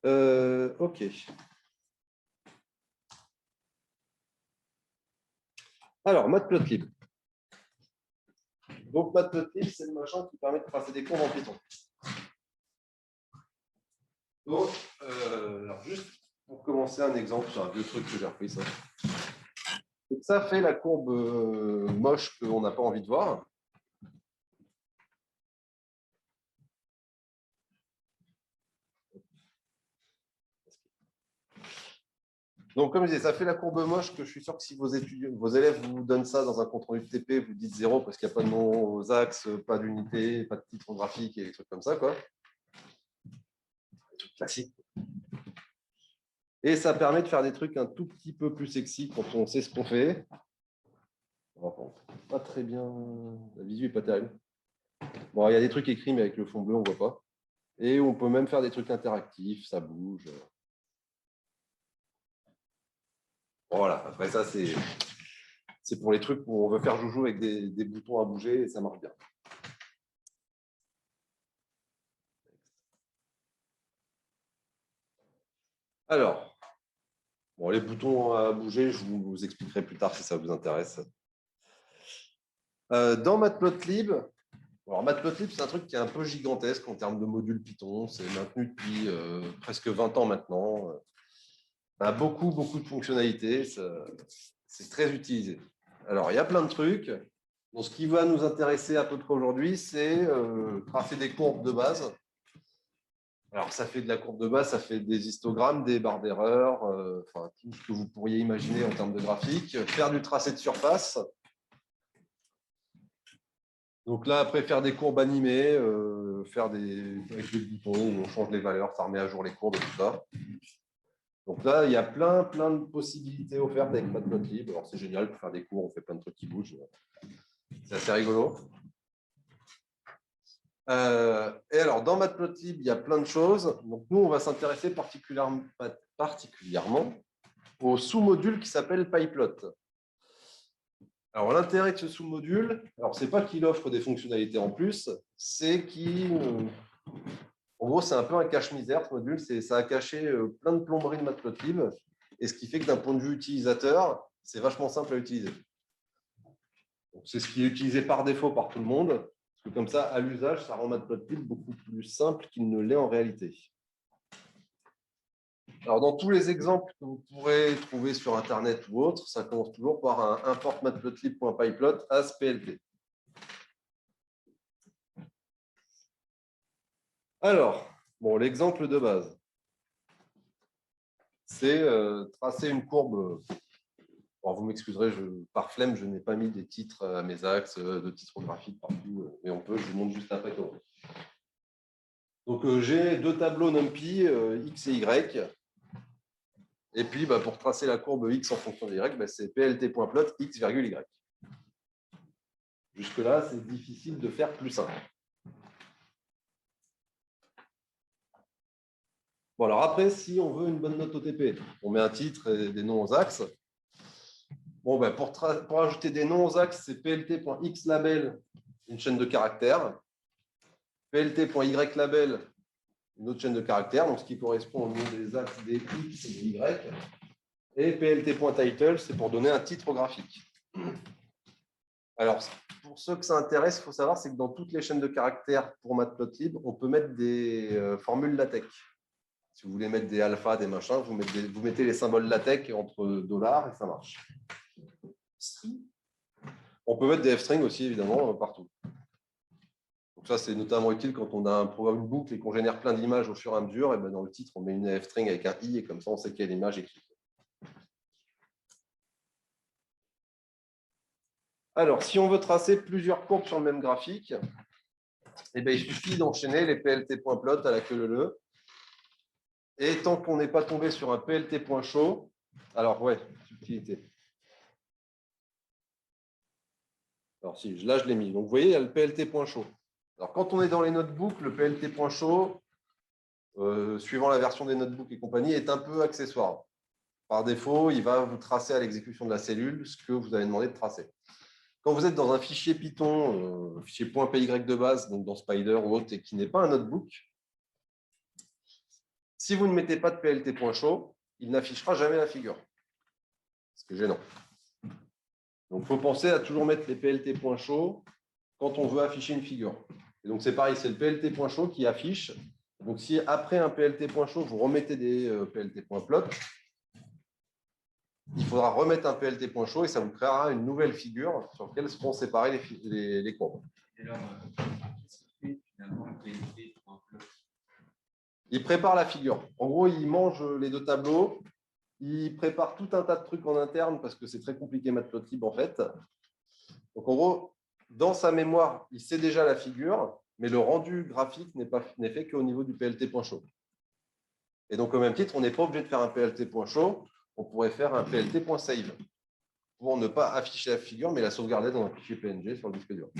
OK. Alors, Matplotlib. Donc, Matplotlib, c'est le machin qui permet de tracer des courbes en Python. Donc, alors juste pour commencer, un exemple sur un vieux truc que j'ai repris. Ça. Donc, ça fait la courbe moche qu'on n'a pas envie de voir. Donc, comme je disais, ça fait la courbe moche que je suis sûr que si vos élèves vous donnent ça dans un compte-rendu de TP, vous dites 0 parce qu'il n'y a pas de nom aux axes, pas d'unité, pas de titre graphique et des trucs comme ça, quoi. Des trucs classiques. Et ça permet de faire des trucs un tout petit peu plus sexy quand on sait ce qu'on fait. Pas très bien. La visu n'est pas terrible. Bon, il y a des trucs écrits, mais avec le fond bleu, on ne voit pas. Et on peut même faire des trucs interactifs, ça bouge. Voilà, après ça, c'est pour les trucs où on veut faire joujou avec des boutons à bouger et ça marche bien. Alors, bon, les boutons à bouger, je vous expliquerai plus tard si ça vous intéresse. Dans Matplotlib, alors Matplotlib, c'est un truc qui est un peu gigantesque en termes de modules Python. C'est maintenu depuis presque 20 ans maintenant. Ça a beaucoup de fonctionnalités. C'est très utilisé. Alors, il y a plein de trucs. Donc, ce qui va nous intéresser à peu près aujourd'hui, c'est tracer des courbes de base. Alors, ça fait de la courbe de base, ça fait des histogrammes, des barres d'erreur, enfin, tout ce que vous pourriez imaginer en termes de graphique. Faire du tracé de surface. Donc là, après, faire des courbes animées, faire avec des boutons où on change les valeurs, ça remet à jour les courbes et tout ça. Donc là, il y a plein de possibilités offertes avec Matplotlib. Alors, c'est génial pour faire des cours, on fait plein de trucs qui bougent. C'est assez rigolo. Et alors, dans Matplotlib, il y a plein de choses. Donc, nous, on va s'intéresser particulièrement au sous-module qui s'appelle PyPlot. Alors, l'intérêt de ce sous-module, alors, c'est pas qu'il offre des fonctionnalités en plus, c'est qu'il. En gros, c'est un peu un cache-misère, ce module. Ça a caché plein de plomberies de Matplotlib. Et ce qui fait que d'un point de vue utilisateur, c'est vachement simple à utiliser. C'est ce qui est utilisé par défaut par tout le monde. Parce que comme ça, à l'usage, ça rend Matplotlib beaucoup plus simple qu'il ne l'est en réalité. Alors, dans tous les exemples que vous pourrez trouver sur Internet ou autre, ça commence toujours par un import matplotlib.pyplot as plt. Alors, bon, l'exemple de base, c'est tracer une courbe. Alors, vous m'excuserez, par flemme, je n'ai pas mis des titres à mes axes, de titres graphiques partout, mais on peut, je vous montre juste après comment. Donc, j'ai deux tableaux NumPy, X et Y. Et puis, pour tracer la courbe X en fonction de Y, c'est plt.plot X, Y. Jusque-là, c'est difficile de faire plus simple. Bon, alors après, si on veut une bonne note OTP, on met un titre et des noms aux axes. Bon, pour ajouter des noms aux axes, c'est plt.xlabel, une chaîne de caractères. plt.ylabel, une autre chaîne de caractères, donc ce qui correspond au nom des axes des X et des Y. Et plt.title, c'est pour donner un titre graphique. Alors, pour ceux que ça intéresse, il faut savoir, c'est que dans toutes les chaînes de caractères pour Matplotlib, on peut mettre des formules LaTeX. Si vous voulez mettre des alphas, des machins, vous mettez les symboles LaTeX entre dollars et ça marche. On peut mettre des f-strings aussi, évidemment, partout. Donc ça, c'est notamment utile quand on a un programme, une boucle et qu'on génère plein d'images au fur et à mesure. Et dans le titre, on met une f-string avec un i et comme ça, on sait quelle image est écrite. Alors, si on veut tracer plusieurs courbes sur le même graphique, il suffit d'enchaîner les plt.plot à la queue leu. Et tant qu'on n'est pas tombé sur un plt.show, alors ouais, subtilité. Alors si, là je l'ai mis. Donc vous voyez, il y a le plt.show. Alors quand on est dans les notebooks, le plt.show, suivant la version des notebooks et compagnie, est un peu accessoire. Par défaut, il va vous tracer à l'exécution de la cellule ce que vous avez demandé de tracer. Quand vous êtes dans un fichier Python, fichier .py de base, donc dans Spider ou autre, et qui n'est pas un notebook, Si vous ne mettez pas de PLT.show, il n'affichera jamais la figure. C'est gênant. Donc, il faut penser à toujours mettre les PLT.show quand on veut afficher une figure. Et donc, c'est pareil, c'est le PLT.show qui affiche. Donc, si après un PLT.show, vous remettez des PLT.plot, il faudra remettre un PLT.show et ça vous créera une nouvelle figure sur laquelle seront séparées les courbes. Et alors, qu'est-ce qu'il fait finalement le PLT.plot? Il prépare la figure. En gros, il mange les deux tableaux. Il prépare tout un tas de trucs en interne parce que c'est très compliqué Matplotlib en fait. Donc, en gros, dans sa mémoire, il sait déjà la figure, mais le rendu graphique n'est fait qu'au niveau du PLT.show. Et donc, au même titre, on n'est pas obligé de faire un PLT.show, on pourrait faire un PLT.save pour ne pas afficher la figure, mais la sauvegarder dans un fichier PNG sur le disque dur.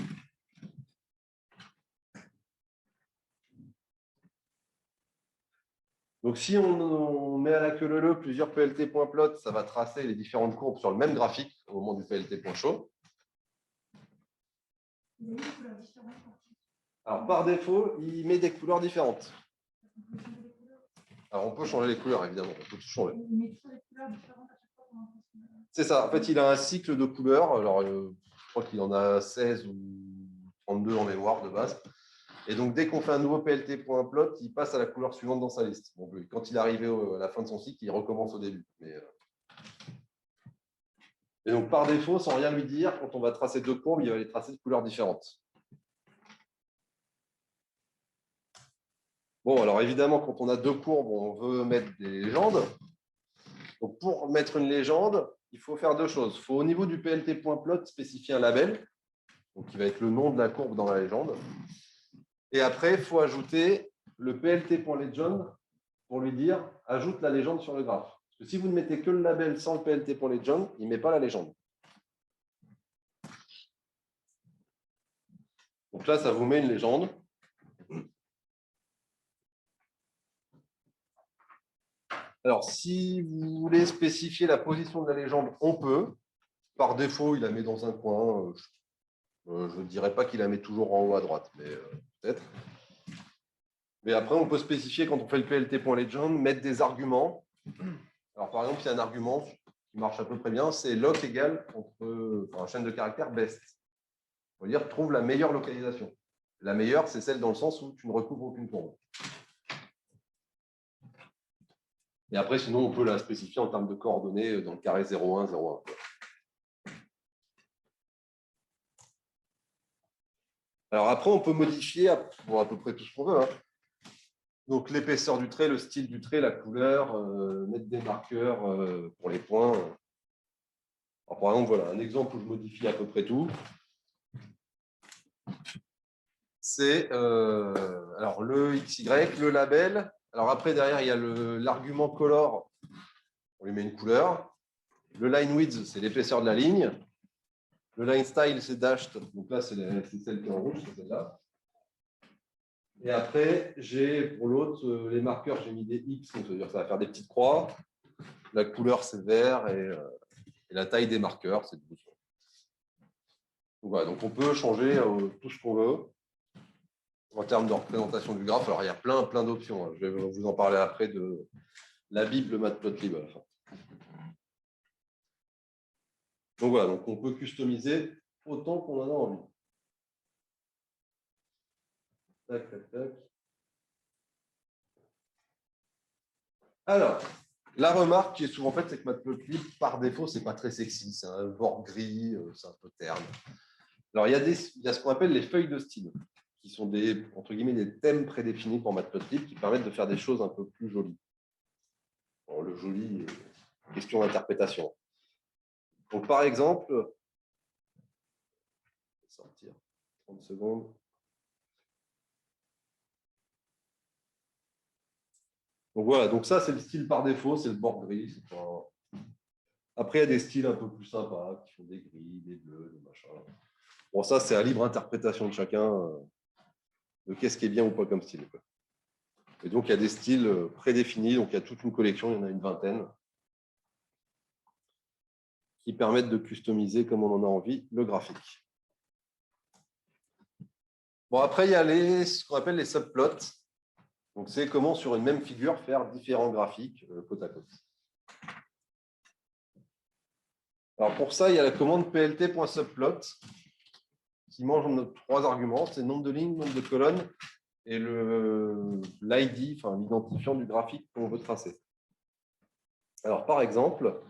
Donc, si on met à la queue leu plusieurs PLT.plot, ça va tracer les différentes courbes sur le même graphique au moment du PLT.show. Alors, par défaut, il met des couleurs différentes. Alors, on peut changer les couleurs, évidemment. On peut tout changer. C'est ça. En fait, il a un cycle de couleurs. Alors, je crois qu'il en a 16 ou 32 en mémoire de base. Et donc, dès qu'on fait un nouveau PLT.plot, il passe à la couleur suivante dans sa liste. Bon, quand il est arrivé à la fin de son cycle, il recommence au début. Et donc, par défaut, sans rien lui dire, quand on va tracer deux courbes, il va les tracer de couleurs différentes. Bon, alors évidemment, quand on a deux courbes, on veut mettre des légendes. Donc, pour mettre une légende, il faut faire deux choses. Il faut, au niveau du PLT.plot, spécifier un label, donc qui va être le nom de la courbe dans la légende. Et après, il faut ajouter le PLT.legend pour lui dire « ajoute la légende sur le graphe ». Parce que si vous ne mettez que le label sans le PLT.legend, il ne met pas la légende. Donc là, ça vous met une légende. Alors, si vous voulez spécifier la position de la légende, on peut. Par défaut, il la met dans un coin. Je ne dirais pas qu'il la met toujours en haut à droite, mais peut-être. Mais après, on peut spécifier, quand on fait le PLT.legend, mettre des arguments. Alors, par exemple, il y a un argument qui marche à peu près bien, c'est loc égale entre la chaîne de caractères best. On veut dire trouve la meilleure localisation. La meilleure, c'est celle dans le sens où tu ne recouvres aucune courbe. Et après, sinon, on peut la spécifier en termes de coordonnées dans le carré 0,1, 0,1. Alors après, on peut modifier pour à peu près tout ce qu'on veut. Hein. Donc l'épaisseur du trait, le style du trait, la couleur, mettre des marqueurs pour les points. Alors, par exemple, voilà, un exemple où je modifie à peu près tout. C'est alors le XY, le label. Alors après, derrière, il y a l'argument color. On lui met une couleur. Le line width, c'est l'épaisseur de la ligne. Le line style, c'est dashed. Donc là, c'est celle qui est en rouge, c'est celle-là. Et après, j'ai pour l'autre, les marqueurs, j'ai mis des X, donc ça veut dire que ça va faire des petites croix. La couleur, c'est vert et la taille des marqueurs, c'est 12. Donc, voilà, donc on peut changer tout ce qu'on veut en termes de représentation du graphe. Alors, il y a plein d'options. Hein. Je vais vous en parler après de la Bible Matplotlib à la fin. Donc voilà, donc on peut customiser autant qu'on en a envie. Tac, tac, tac. Alors, la remarque qui est souvent faite, c'est que Matplotlib, par défaut, c'est pas très sexy. C'est un bord gris, c'est un peu terne. Alors, il y a ce qu'on appelle les feuilles de style, qui sont des, entre guillemets, des thèmes prédéfinis pour Matplotlib qui permettent de faire des choses un peu plus jolies. Bon, le joli, question d'interprétation. Donc, par exemple, je vais sortir 30 secondes. Donc voilà, donc ça, c'est le style par défaut, c'est le bord gris. Après, il y a des styles un peu plus sympas, qui font des gris, des bleus, des machins. Bon, ça, c'est à libre interprétation de chacun de qu'est-ce qui est bien ou pas comme style. Et donc, il y a des styles prédéfinis, donc il y a toute une collection, il y en a une vingtaine, qui permettent de customiser comme on en a envie le graphique. Bon, après, il y a ce qu'on appelle les subplots. Donc, c'est comment, sur une même figure, faire différents graphiques côte à côte. Alors, pour ça, il y a la commande plt.subplot qui mange nos 3 arguments. C'est nombre de lignes, nombre de colonnes et l'ID, enfin l'identifiant du graphique qu'on veut tracer. Alors, par exemple,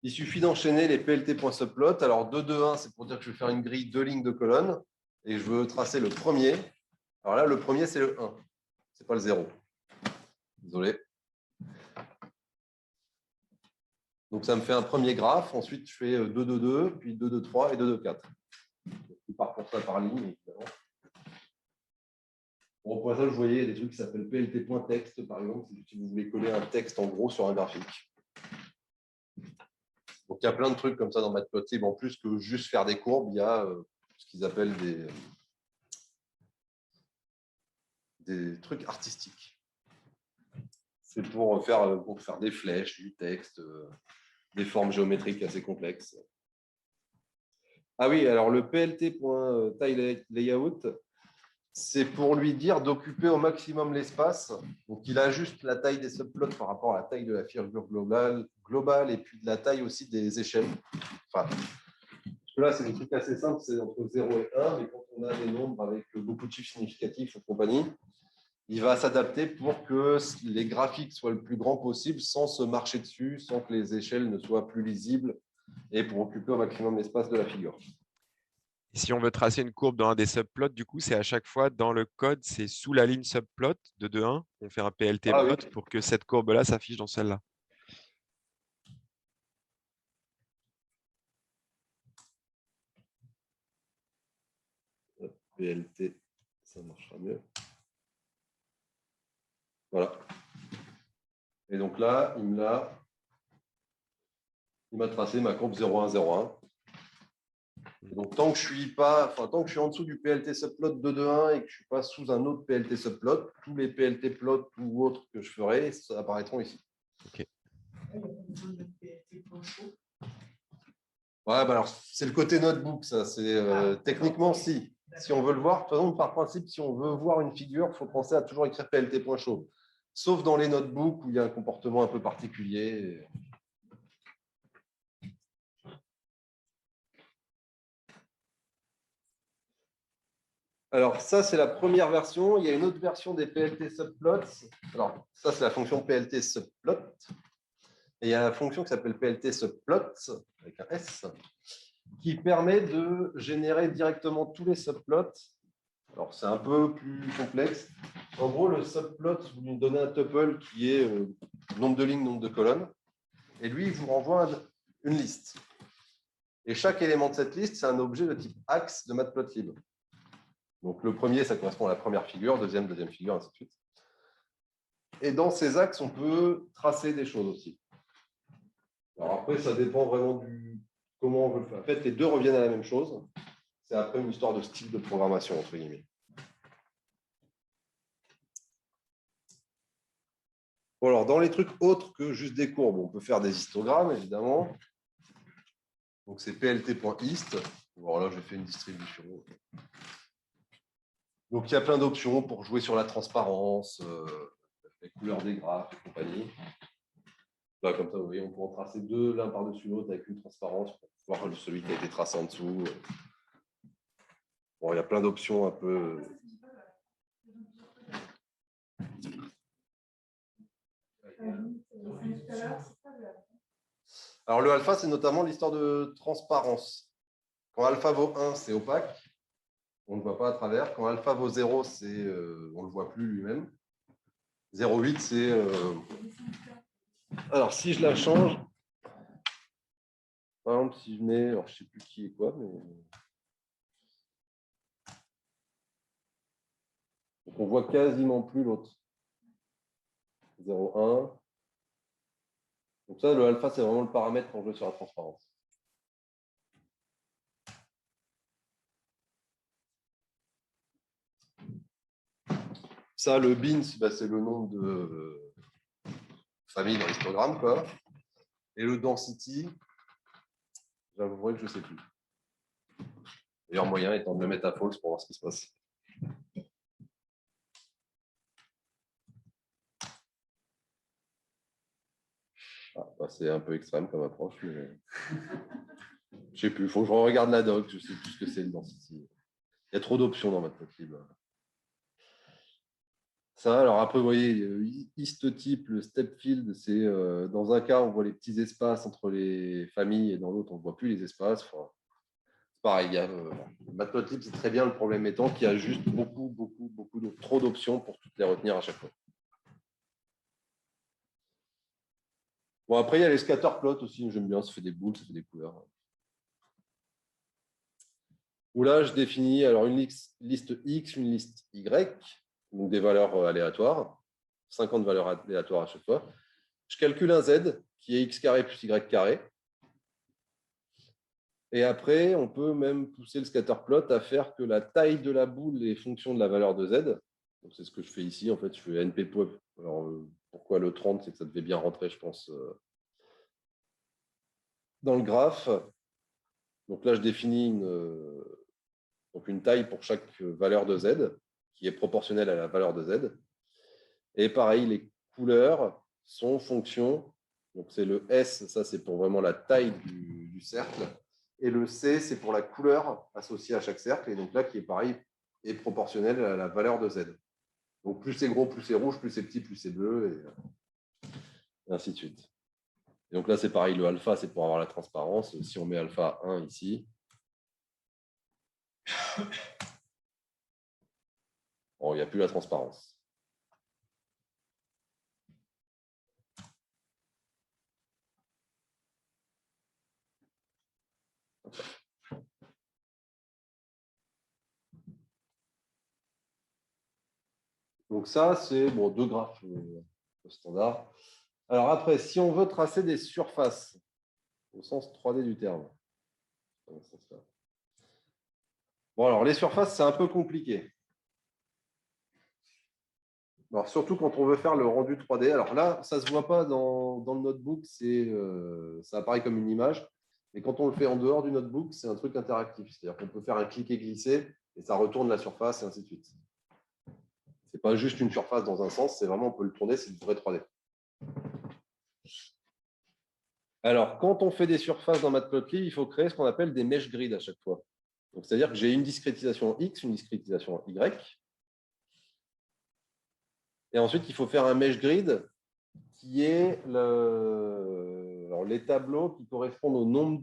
il suffit d'enchaîner les plt.subplot. Alors, 2, 2, 1, c'est pour dire que je vais faire une grille 2 lignes de colonnes et je veux tracer le premier. Alors là, le premier, c'est le 1. Ce n'est pas le 0. Désolé. Donc, ça me fait un premier graphe. Ensuite, je fais 2, 2, 2, puis 2, 2, 3 et 2, 2, 4. Je pars pour ça par ligne, évidemment. Pour ça, vous voyez, il y a des trucs qui s'appellent plt.text, par exemple, si vous voulez coller un texte en gros sur un graphique. Donc, il y a plein de trucs comme ça dans Matplotlib. En plus que juste faire des courbes, il y a ce qu'ils appellent des trucs artistiques. C'est pour faire des flèches, du texte, des formes géométriques assez complexes. Ah oui, alors le plt.tileLayout, c'est pour lui dire d'occuper au maximum l'espace. Donc, il ajuste la taille des subplots par rapport à la taille de la figure globale et puis de la taille aussi des échelles. Enfin, parce que là, c'est des trucs assez simples, c'est entre 0 et 1, mais quand on a des nombres avec beaucoup de chiffres significatifs ou compagnie, il va s'adapter pour que les graphiques soient le plus grand possible sans se marcher dessus, sans que les échelles ne soient plus lisibles et pour occuper au maximum l'espace de la figure. Si on veut tracer une courbe dans un des subplots, du coup, c'est à chaque fois dans le code, c'est sous la ligne subplot de 2.1, on fait un plt Ah, plot oui. pour que cette courbe-là s'affiche dans celle-là. PLT, ça marchera mieux. Voilà. Et donc là, il m'a tracé ma courbe 0,1,0,1. Donc, tant que je suis en dessous du PLT subplot 2,2,1 et que je ne suis pas sous un autre PLT subplot, tous les PLT plots ou autres que je ferai, ça apparaîtront ici. Ok. Ouais, bah alors, c'est le côté notebook, ça. Techniquement, si on veut le voir, de toute façon, par principe, si on veut voir une figure, il faut penser à toujours écrire plt.show. Sauf dans les notebooks où il y a un comportement un peu particulier. Alors, ça, c'est la première version. Il y a une autre version des PLT subplots. Alors, ça, c'est la fonction PLT subplot. Et il y a la fonction qui s'appelle PLT subplot, avec un S, qui permet de générer directement tous les subplots. Alors, c'est un peu plus complexe. En gros, le subplot, vous lui donnez un tuple qui est nombre de lignes, nombre de colonnes. Et lui, il vous renvoie une liste. Et chaque élément de cette liste, c'est un objet de type axe de Matplotlib. Donc, le premier, ça correspond à la première figure, deuxième figure, ainsi de suite. Et dans ces axes, on peut tracer des choses aussi. Alors après, ça dépend vraiment comment on veut le faire. En fait, les deux reviennent à la même chose. C'est après une histoire de style de programmation, entre guillemets. Bon, alors, dans les trucs autres que juste des courbes, on peut faire des histogrammes, évidemment. Donc, c'est plt.hist. Bon, là, j'ai fait une distribution. Donc, il y a plein d'options pour jouer sur la transparence, les couleurs des graphes et compagnie. Là, comme ça, vous voyez, on peut en tracer deux l'un par-dessus l'autre avec une transparence pour voir celui qui a été tracé en dessous. Bon, il y a plein d'options un peu. Alors, le alpha, c'est notamment l'histoire de transparence. Quand alpha vaut 1, c'est opaque. On ne voit pas à travers. Quand alpha vaut 0, on ne le voit plus lui-même. 0,8, c'est... Alors, si je la change, par exemple, si je mets... Alors, je ne sais plus qui est quoi, mais... Donc, on voit quasiment plus l'autre. 0,1. Donc ça, le alpha, c'est vraiment le paramètre pour jouer sur la transparence. Ça, le bins, c'est le nom de famille dans l'histogramme, quoi. Et le density, j'avouerai que je ne sais plus. Meilleur moyen étant de le mettre à false pour voir ce qui se passe. Ah, bah, c'est un peu extrême comme approche, mais je sais plus. Il faut que je regarde la doc. Je sais plus ce que c'est le density. Il y a trop d'options dans Matplotlib. Ça, alors après, vous voyez, histotype, le step field, c'est dans un cas, on voit les petits espaces entre les familles et dans l'autre, on ne voit plus les espaces. Enfin, c'est pareil, Matplotlib, c'est très bien. Le problème étant qu'il y a juste trop d'options pour toutes les retenir à chaque fois. Bon, après, il y a les scatter plots aussi, j'aime bien, ça fait des boules, ça fait des couleurs. Où là, je définis alors une liste X, une liste Y, donc des valeurs aléatoires, 50 valeurs aléatoires à chaque fois. Je calcule un Z qui est X carré plus Y carré. Et après, on peut même pousser le scatterplot à faire que la taille de la boule est fonction de la valeur de Z. C'est ce que je fais ici. En fait, je fais np-pop. Alors, pourquoi le 30? C'est que ça devait bien rentrer, je pense, dans le graphe. Donc là, je définis une taille pour chaque valeur de Z qui est proportionnelle à la valeur de Z. Et pareil, les couleurs sont fonction. Donc c'est le S, ça c'est pour vraiment la taille du cercle. Et le C, c'est pour la couleur associée à chaque cercle. Et donc là, qui est pareil, est proportionnel à la valeur de Z. Donc plus c'est gros, plus c'est rouge, plus c'est petit, plus c'est bleu, et ainsi de suite. Et donc là, c'est pareil, le alpha, c'est pour avoir la transparence. Si on met alpha 1 ici, bon, il n'y a plus la transparence. Donc ça, c'est bon, deux graphes standard. Alors après, si on veut tracer des surfaces, au sens 3D du terme. Bon, alors les surfaces, c'est un peu compliqué. Alors, surtout quand on veut faire le rendu 3D. Alors là, ça ne se voit pas dans le notebook, ça apparaît comme une image. Mais quand on le fait en dehors du notebook, c'est un truc interactif. C'est-à-dire qu'on peut faire un clic et glisser et ça retourne la surface et ainsi de suite. Ce n'est pas juste une surface dans un sens, c'est vraiment, on peut le tourner, c'est du vrai 3D. Alors, quand on fait des surfaces dans Matplotlib, il faut créer ce qu'on appelle des mesh grids à chaque fois. C'est-à-dire que j'ai une discrétisation X, une discrétisation Y. Et ensuite, il faut faire un mesh grid qui est les tableaux qui correspondent au nombre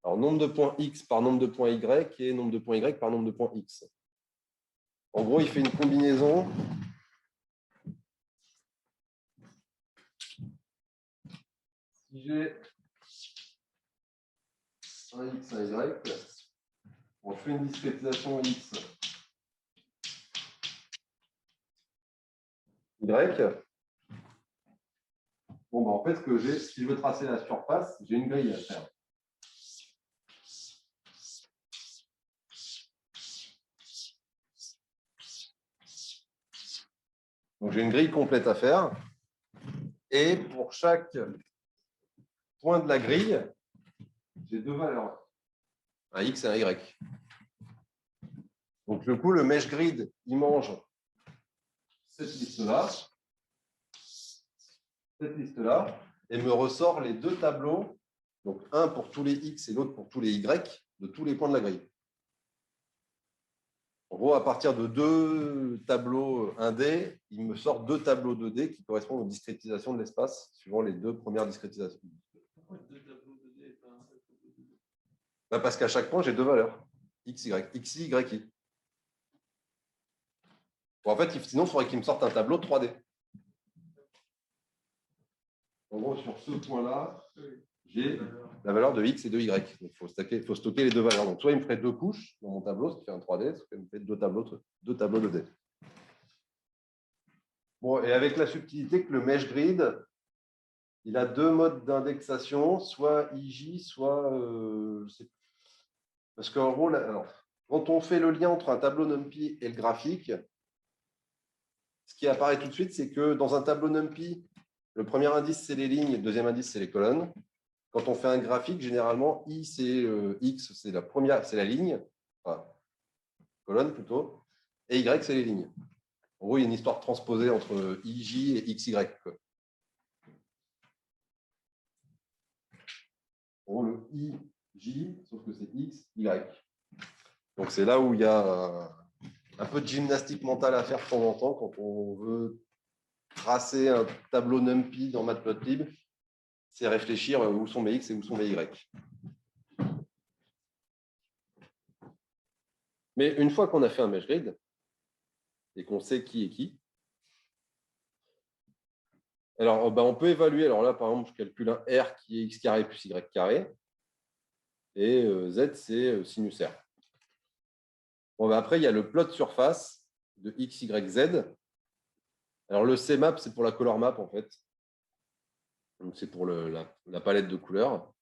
nombre de points X par nombre de points Y et nombre de points Y par nombre de points X. En gros, il fait une combinaison. Si j'ai un X, un Y, on fait une discrétisation X, Y. Bon, en fait, si je veux tracer la surface, j'ai une grille à faire. Donc, j'ai une grille complète à faire. Et pour chaque point de la grille, j'ai deux valeurs, un X et un Y. Donc, du coup, le mesh grid, il mange cette liste-là, et me ressort les deux tableaux, donc un pour tous les X et l'autre pour tous les Y, de tous les points de la grille. En gros, à partir de deux tableaux 1D, il me sort deux tableaux 2D qui correspondent aux discrétisations de l'espace, suivant les deux premières discrétisations. Pourquoi deux tableaux 2D et pas un seul tableau 2D? Parce qu'à chaque point, j'ai deux valeurs. X, Y, X, Y, Y. Bon, en fait, sinon, il faudrait qu'il me sorte un tableau 3D. En gros, sur ce point-là, j'ai la valeur de X et de Y. Il faut stocker les deux valeurs. Donc, soit il me ferait deux couches dans mon tableau, ce qui fait un 3D, soit il me fait deux tableaux 2D. Bon, et avec la subtilité que le mesh grid, il a deux modes d'indexation, soit IJ, soit... Parce qu'en gros, quand on fait le lien entre un tableau NumPy et le graphique, ce qui apparaît tout de suite, c'est que dans un tableau NumPy, le premier indice, c'est les lignes, le deuxième indice, c'est les colonnes. Quand on fait un graphique, généralement, I, c'est X, c'est la ligne, enfin, colonne plutôt, et Y, c'est les lignes. En gros, il y a une histoire transposée entre IJ et XY. Quoi. pour le IJ, sauf que c'est X, Y. Donc c'est là où il y a un peu de gymnastique mentale à faire de temps en temps quand on veut tracer un tableau NumPy dans Matplotlib, c'est réfléchir où sont mes X et où sont mes Y. Mais une fois qu'on a fait un mesh grid et qu'on sait qui est qui, alors on peut évaluer. Alors là, par exemple, je calcule un R qui est X carré plus Y carré et Z, c'est sinus R. Bon, après, il y a le plot de surface de X, Y, Z. Alors, le CMap, c'est pour la color map, en fait. Donc, c'est pour la palette de couleurs.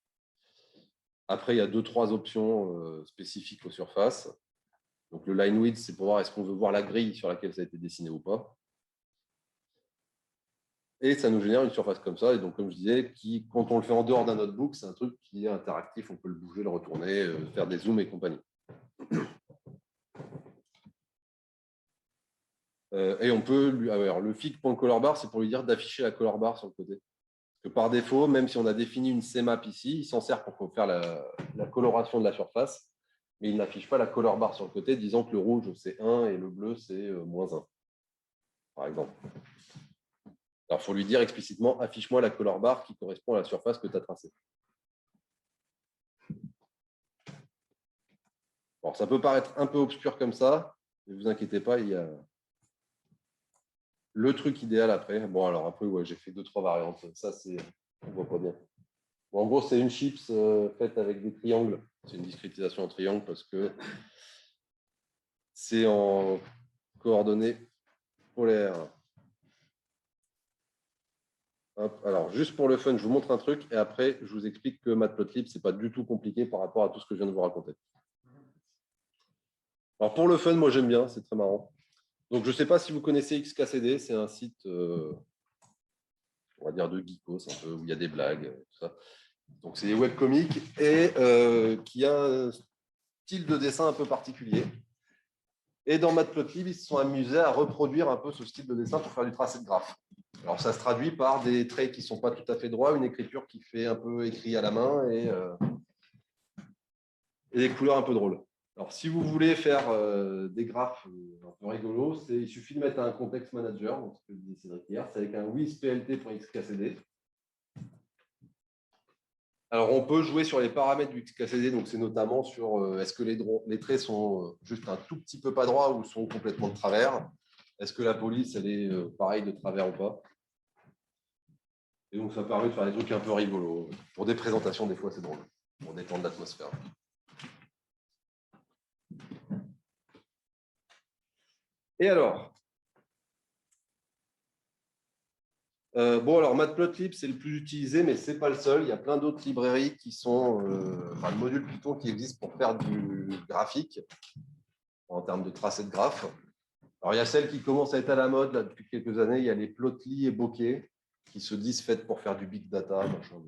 Après, il y a 2-3 options spécifiques aux surfaces. Donc, le line width, c'est pour voir est-ce qu'on veut voir la grille sur laquelle ça a été dessiné ou pas. Et ça nous génère une surface comme ça. Et donc, comme je disais, quand on le fait en dehors d'un notebook, c'est un truc qui est interactif. On peut le bouger, le retourner, faire des zooms et compagnie. Et on peut alors, le fig.colorbar, c'est pour lui dire d'afficher la color bar sur le côté. Parce que par défaut, même si on a défini une CMap ici, il s'en sert pour faire la coloration de la surface, mais il n'affiche pas la color bar sur le côté, disant que le rouge c'est 1 et le bleu c'est -1, par exemple. Alors il faut lui dire explicitement affiche-moi la color bar qui correspond à la surface que tu as tracée. Alors ça peut paraître un peu obscur comme ça, ne vous inquiétez pas, il y a le truc idéal après. Bon, alors après, ouais, j'ai fait 2-3 variantes. Ça, on voit pas bien. Bon, en gros, c'est une chips faite avec des triangles. C'est une discrétisation en triangle parce que c'est en coordonnées polaires. Hop. Alors, juste pour le fun, je vous montre un truc et après, je vous explique que Matplotlib, ce n'est pas du tout compliqué par rapport à tout ce que je viens de vous raconter. Alors, pour le fun, moi, j'aime bien. C'est très marrant. Donc, je ne sais pas si vous connaissez XKCD. C'est un site, on va dire, de geekos, un peu, où il y a des blagues, tout ça. Donc, c'est des webcomics et qui a un style de dessin un peu particulier. Et dans Matplotlib, ils se sont amusés à reproduire un peu ce style de dessin pour faire du tracé de graphe. Alors, ça se traduit par des traits qui ne sont pas tout à fait droits, une écriture qui fait un peu écrit à la main et des couleurs un peu drôles. Alors, si vous voulez faire des graphes un peu rigolos, il suffit de mettre un context manager, donc ce que disait Cédric hier, c'est avec un wisplt.xkcd. Alors, on peut jouer sur les paramètres du XKCD, donc c'est notamment sur est-ce que les traits sont juste un tout petit peu pas droits ou sont complètement de travers. Est-ce que la police, elle est pareille de travers ou pas? Et donc, ça permet de faire des trucs un peu rigolos. Pour des présentations, des fois, c'est drôle, pour détendre l'atmosphère. Et alors bon, alors Matplotlib, c'est le plus utilisé, mais ce n'est pas le seul. Il y a plein d'autres librairies qui sont, le module Python qui existe pour faire du graphique en termes de tracé de graphes. Alors, il y a celles qui commencent à être à la mode là, depuis quelques années. Il y a les Plotly et Bokeh qui se disent faites pour faire du big data. Machin.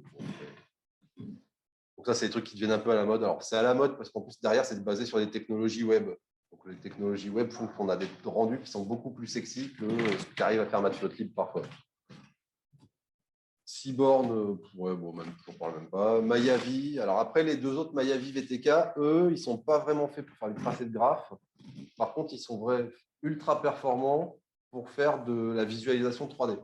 Donc, ça, c'est des trucs qui deviennent un peu à la mode. Alors, c'est à la mode parce qu'en plus, derrière, c'est basé sur des technologies web. Donc, les technologies web font qu'on a des rendus qui sont beaucoup plus sexy que ce qu'arrive à faire Matplotlib parfois. Seaborn, ouais, bon, même, je ne parle même pas. Mayavi. Alors, après, les deux autres, Mayavi, VTK, eux, ils ne sont pas vraiment faits pour faire du tracé de graphes. Par contre, ils sont ultra performants pour faire de la visualisation 3D.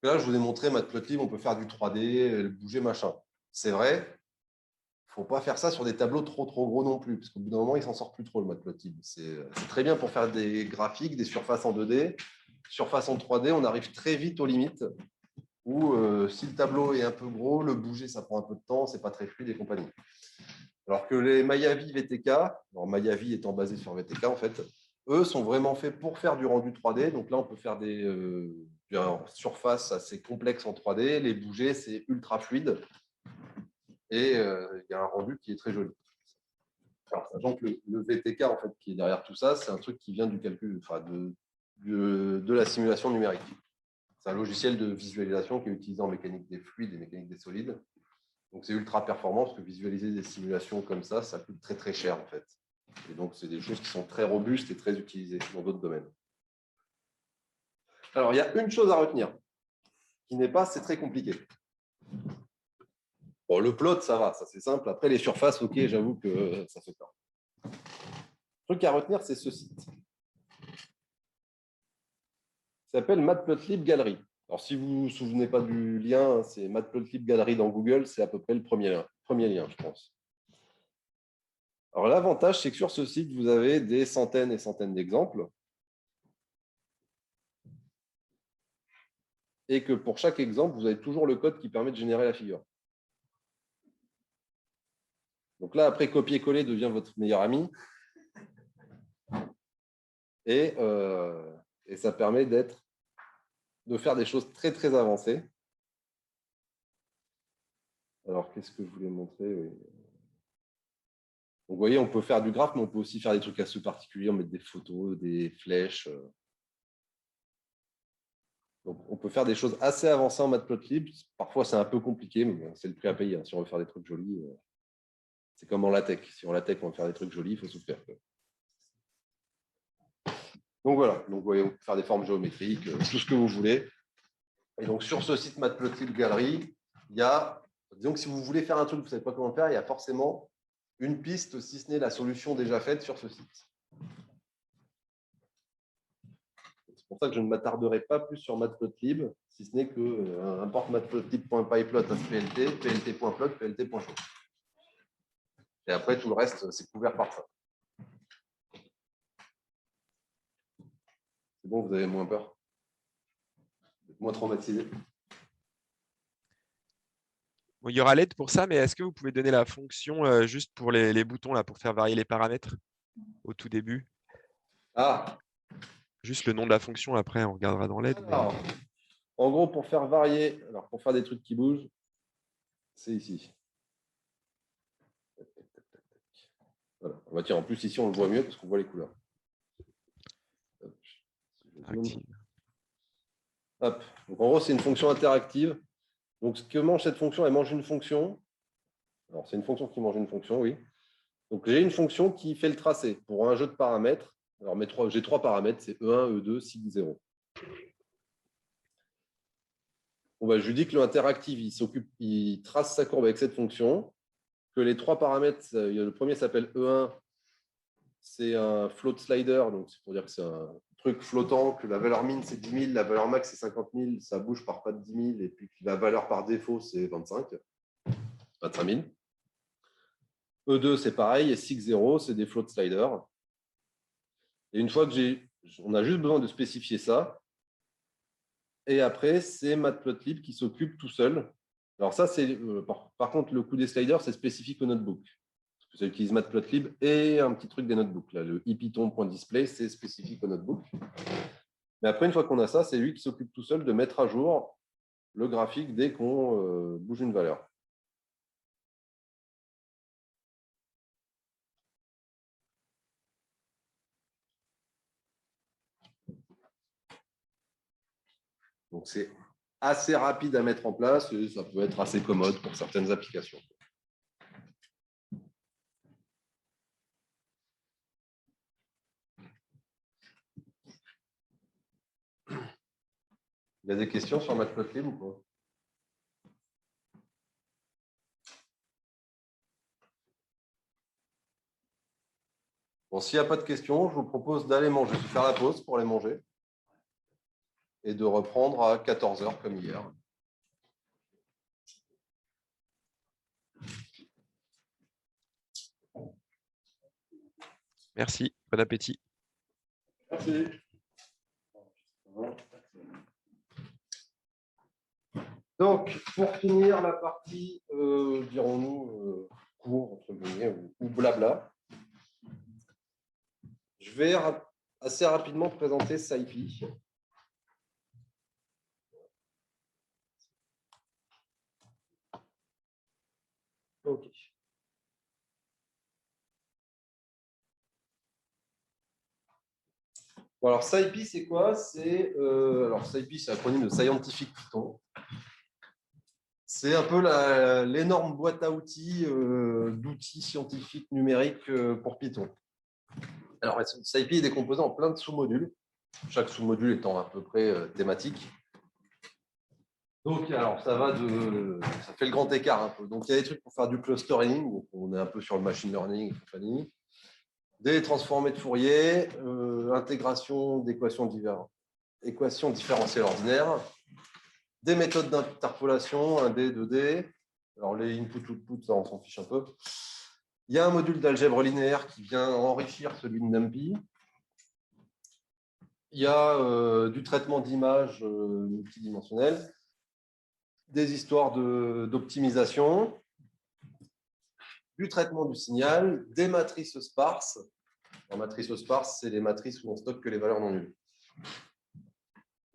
Là, je vous ai montré Matplotlib, on peut faire du 3D, le bouger, machin. C'est vrai, il ne faut pas faire ça sur des tableaux trop gros non plus, parce qu'au bout d'un moment, il s'en sort plus trop, le Matplotlib. C'est très bien pour faire des graphiques, des surfaces en 2D. Surface en 3D, on arrive très vite aux limites, où si le tableau est un peu gros, le bouger, ça prend un peu de temps, c'est pas très fluide et compagnie. Alors que les Mayavi VTK, alors Mayavi étant basé sur VTK en fait, eux sont vraiment faits pour faire du rendu 3D. Donc là, on peut faire des surfaces assez complexes en 3D. Les bouger, c'est ultra fluide. Et il y a un rendu qui est très joli. Alors, sachant que le VTK, en fait, qui est derrière tout ça, c'est un truc qui vient du calcul, enfin, de la simulation numérique. C'est un logiciel de visualisation qui est utilisé en mécanique des fluides et mécanique des solides. Donc, c'est ultra performant parce que visualiser des simulations comme ça coûte très cher en fait. Et donc, c'est des choses qui sont très robustes et très utilisées dans d'autres domaines. Alors, il y a une chose à retenir qui n'est pas, c'est très compliqué. Bon, le plot, ça va, ça c'est simple. Après, les surfaces, ok, j'avoue que ça fait peur. Le truc à retenir, c'est ce site. Il s'appelle Matplotlib Gallery. Alors, si vous ne vous souvenez pas du lien, c'est Matplotlib Gallery dans Google, c'est à peu près le premier lien, je pense. Alors, l'avantage, c'est que sur ce site, vous avez des centaines et centaines d'exemples. Et que pour chaque exemple, vous avez toujours le code qui permet de générer la figure. Donc là, après, copier-coller devient votre meilleur ami. Et ça permet de faire des choses très, très avancées. Alors, qu'est-ce que je voulais montrer? Oui. Donc, vous voyez, on peut faire du graphe, mais on peut aussi faire des trucs assez particuliers, mettre des photos, des flèches. Donc, on peut faire des choses assez avancées en Matplotlib. Parfois, c'est un peu compliqué, mais bon, c'est le prix à payer. Si on veut faire des trucs jolis, c'est comme en LaTeX. Si en LaTeX, on veut faire des trucs jolis, il faut souffrir. Donc, voilà. Donc, vous voyez, on peut faire des formes géométriques, tout ce que vous voulez. Et donc, sur ce site Matplotlib Gallery, il y a, disons que si vous voulez faire un truc, vous ne savez pas comment faire, il y a forcément une piste, si ce n'est la solution déjà faite sur ce site. C'est pour ça que je ne m'attarderai pas plus sur Matplotlib, si ce n'est que importe matplotlib.pyplot à plt, plt.plot, plt.show. Et après, tout le reste, c'est couvert par ça. C'est bon, vous avez moins peur? Vous êtes moins traumatisé? Bon, il y aura l'aide pour ça, mais est-ce que vous pouvez donner la fonction juste pour les boutons, là, pour faire varier les paramètres au tout début? Ah, Juste le nom de la fonction, après, on regardera dans l'aide. Mais... alors, en gros, pour faire varier, alors pour faire des trucs qui bougent, c'est ici. Voilà. Bah, tiens, en plus, ici, on le voit mieux parce qu'on voit les couleurs. active. Hop. Donc, en gros, c'est une fonction interactive. Donc, ce que mange cette fonction, elle mange une fonction. Alors, c'est une fonction qui mange une fonction, oui. Donc, j'ai une fonction qui fait le tracé pour un jeu de paramètres. Alors, j'ai trois paramètres, c'est E1, E2, sig 0. Bon, bah, je lui dis que l'interactive, il trace sa courbe avec cette fonction, que les trois paramètres, le premier s'appelle E1, c'est un float slider, donc c'est pour dire que c'est un truc flottant, que la valeur min c'est 10 000, la valeur max c'est 50 000, ça bouge par pas de 10 000, et puis la valeur par défaut c'est 25 000. E2 c'est pareil, et sig0 c'est des float sliders. Et une fois que on a juste besoin de spécifier ça, et après c'est Matplotlib qui s'occupe tout seul. Alors ça c'est par contre le coup des sliders c'est spécifique au notebook. Ça utilise Matplotlib et un petit truc des notebooks. Là, le ipython.display, c'est spécifique au notebook. Mais après, une fois qu'on a ça, c'est lui qui s'occupe tout seul de mettre à jour le graphique dès qu'on bouge une valeur. Donc, c'est assez rapide à mettre en place et ça peut être assez commode pour certaines applications. Il y a des questions sur Matplotlib ou pas? Bon, s'il n'y a pas de questions, je vous propose d'aller manger, de faire la pause pour aller manger et de reprendre à 14 h comme hier. Merci, bon appétit. Merci. Donc, pour finir la partie, dirons-nous, court, entre guillemets, ou blabla, je vais assez rapidement présenter SciPy. OK. Bon, alors, SciPy, c'est quoi? Alors, SciPy, c'est l'acronyme de Scientific Python. C'est un peu l'énorme boîte à outils d'outils scientifiques numériques pour Python. Alors, SciPy est décomposé en plein de sous-modules, chaque sous-module étant à peu près thématique. Donc, alors, ça fait le grand écart un peu. Donc, il y a des trucs pour faire du clustering, donc on est un peu sur le machine learning et compagnie. Des transformés de Fourier, intégration d'équations différentielles ordinaires, des méthodes d'interpolation, 1D, 2D. Alors, les input-output, ça, on s'en fiche un peu. Il y a un module d'algèbre linéaire qui vient enrichir celui de NumPy. Il y a du traitement d'images multidimensionnelles, des histoires d'optimisation, du traitement du signal, des matrices sparses. En matrice sparse, c'est les matrices où on stocke que les valeurs non nulles.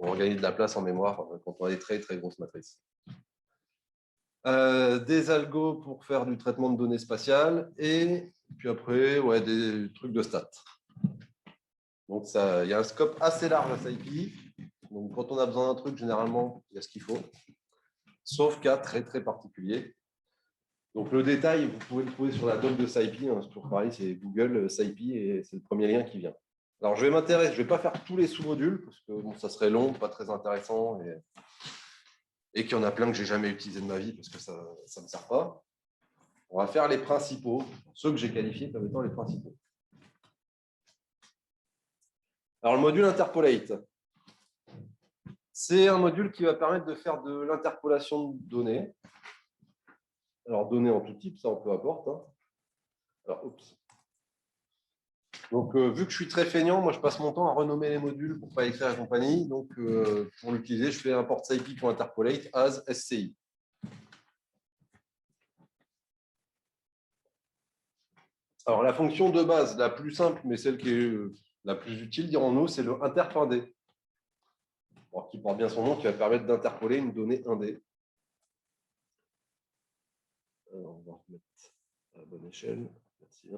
On organise de la place en mémoire quand on a des très très grosses matrices. Des algos pour faire du traitement de données spatiales et puis après, ouais, des trucs de stats. Donc, il y a un scope assez large à SciPy. Donc, quand on a besoin d'un truc, généralement, il y a ce qu'il faut. Sauf cas très très particulier. Donc, le détail, vous pouvez le trouver sur la doc de SciPy. Hein, c'est toujours pareil, c'est Google SciPy et c'est le premier lien qui vient. Alors, je ne vais pas faire tous les sous-modules parce que bon, ça serait long, pas très intéressant et qu'il y en a plein que je n'ai jamais utilisé de ma vie parce que ça ne me sert pas. On va faire les principaux, ceux que j'ai qualifiés comme étant les principaux. Alors, le module Interpolate, c'est un module qui va permettre de faire de l'interpolation de données. Alors, données en tout type, ça, on peu importe. Hein. Alors, oups. Donc, vu que je suis très feignant, moi, je passe mon temps à renommer les modules pour ne pas écrire la compagnie. Donc, pour l'utiliser, je fais import scipy.interpolate as SCI. Alors, la fonction de base, la plus simple, mais celle qui est la plus utile, dirons-nous, c'est le interpindé. Alors, qui porte bien son nom, qui va permettre d'interpoler une donnée indé. Alors, on va remettre à la bonne échelle. Merci.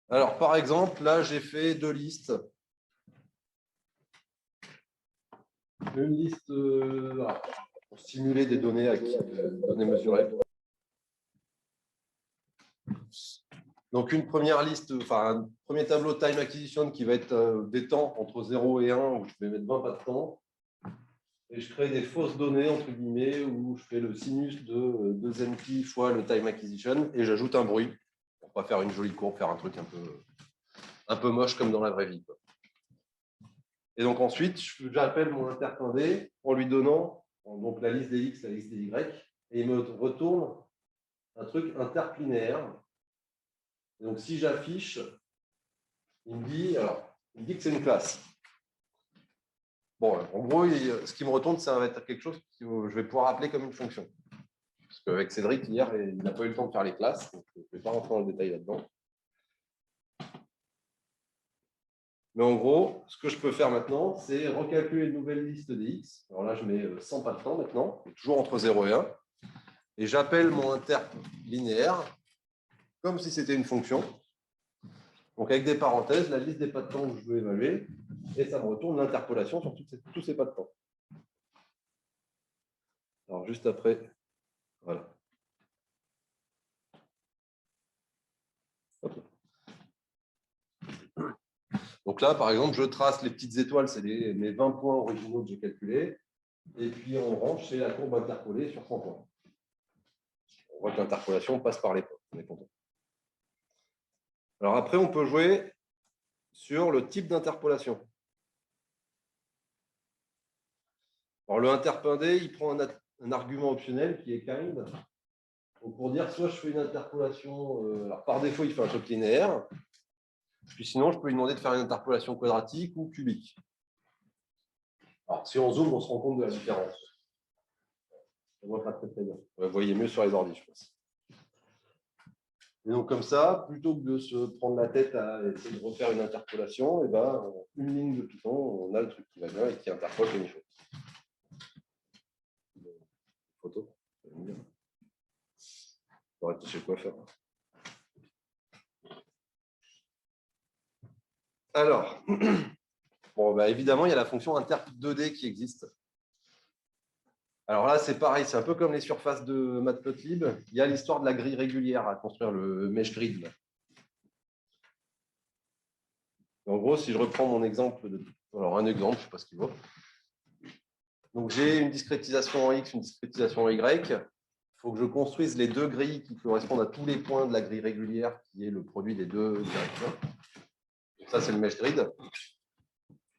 Alors, par exemple, là, j'ai fait deux listes. Une liste pour simuler des données données mesurées. Donc, une première liste, enfin, un premier tableau time acquisition qui va être des temps entre 0 et 1, où je vais mettre 20 pas de temps. Et je crée des fausses données, entre guillemets, où je fais le sinus de 2np fois le time acquisition, et j'ajoute un bruit, pour ne pas faire une jolie courbe, faire un truc un peu moche comme dans la vraie vie. Quoi. Et donc ensuite, j'appelle mon interpindé en lui donnant donc, la liste des X, la liste des Y, et il me retourne un truc interlinéaire. Donc si j'affiche, il me dit que c'est une classe. Bon, en gros, ce qui me retourne, ça va être quelque chose que je vais pouvoir appeler comme une fonction. Parce qu'avec Cédric, hier, il n'a pas eu le temps de faire les classes, donc je ne vais pas rentrer dans le détail là-dedans. Mais en gros, ce que je peux faire maintenant, c'est recalculer une nouvelle liste des X. Alors là, je mets 100 pas de temps maintenant, toujours entre 0 et 1. Et j'appelle mon interp linéaire comme si c'était une fonction. Donc avec des parenthèses, la liste des pas de temps que je veux évaluer, et ça me retourne l'interpolation sur tous ces pas de temps. Alors juste après, voilà. Donc là, par exemple, je trace les petites étoiles, c'est mes 20 points originaux que j'ai calculés. Et puis en orange, c'est la courbe interpolée sur 100 points. On voit que l'interpolation passe par les points. On est content. Alors après, on peut jouer sur le type d'interpolation. Alors le interpindé, il prend un argument optionnel qui est kind. Donc, pour dire, soit je fais une interpolation, alors par défaut, il fait un truc linéaire. Puis sinon, je peux lui demander de faire une interpolation quadratique ou cubique. Alors, si on zoome, on se rend compte de la différence. On voit pas très bien. Vous voyez mieux sur les ordi, je pense. Et donc, comme ça, plutôt que de se prendre la tête à essayer de refaire une interpolation, et ben, une ligne de Python, on a le truc qui va bien et qui interpole comme il faut. Photo, ça va bien. On va être chez le coiffeur. Alors, bon, bah, évidemment, il y a la fonction interp 2D qui existe. Alors là, c'est pareil, c'est un peu comme les surfaces de Matplotlib. Il y a l'histoire de la grille régulière à construire, le mesh grid. Là. En gros, si je reprends mon exemple, alors un exemple, je ne sais pas ce qu'il vaut. Donc, j'ai une discrétisation en X, une discrétisation en Y. Il faut que je construise les deux grilles qui correspondent à tous les points de la grille régulière, qui est le produit des deux directions. Donc, ça, c'est le mesh grid.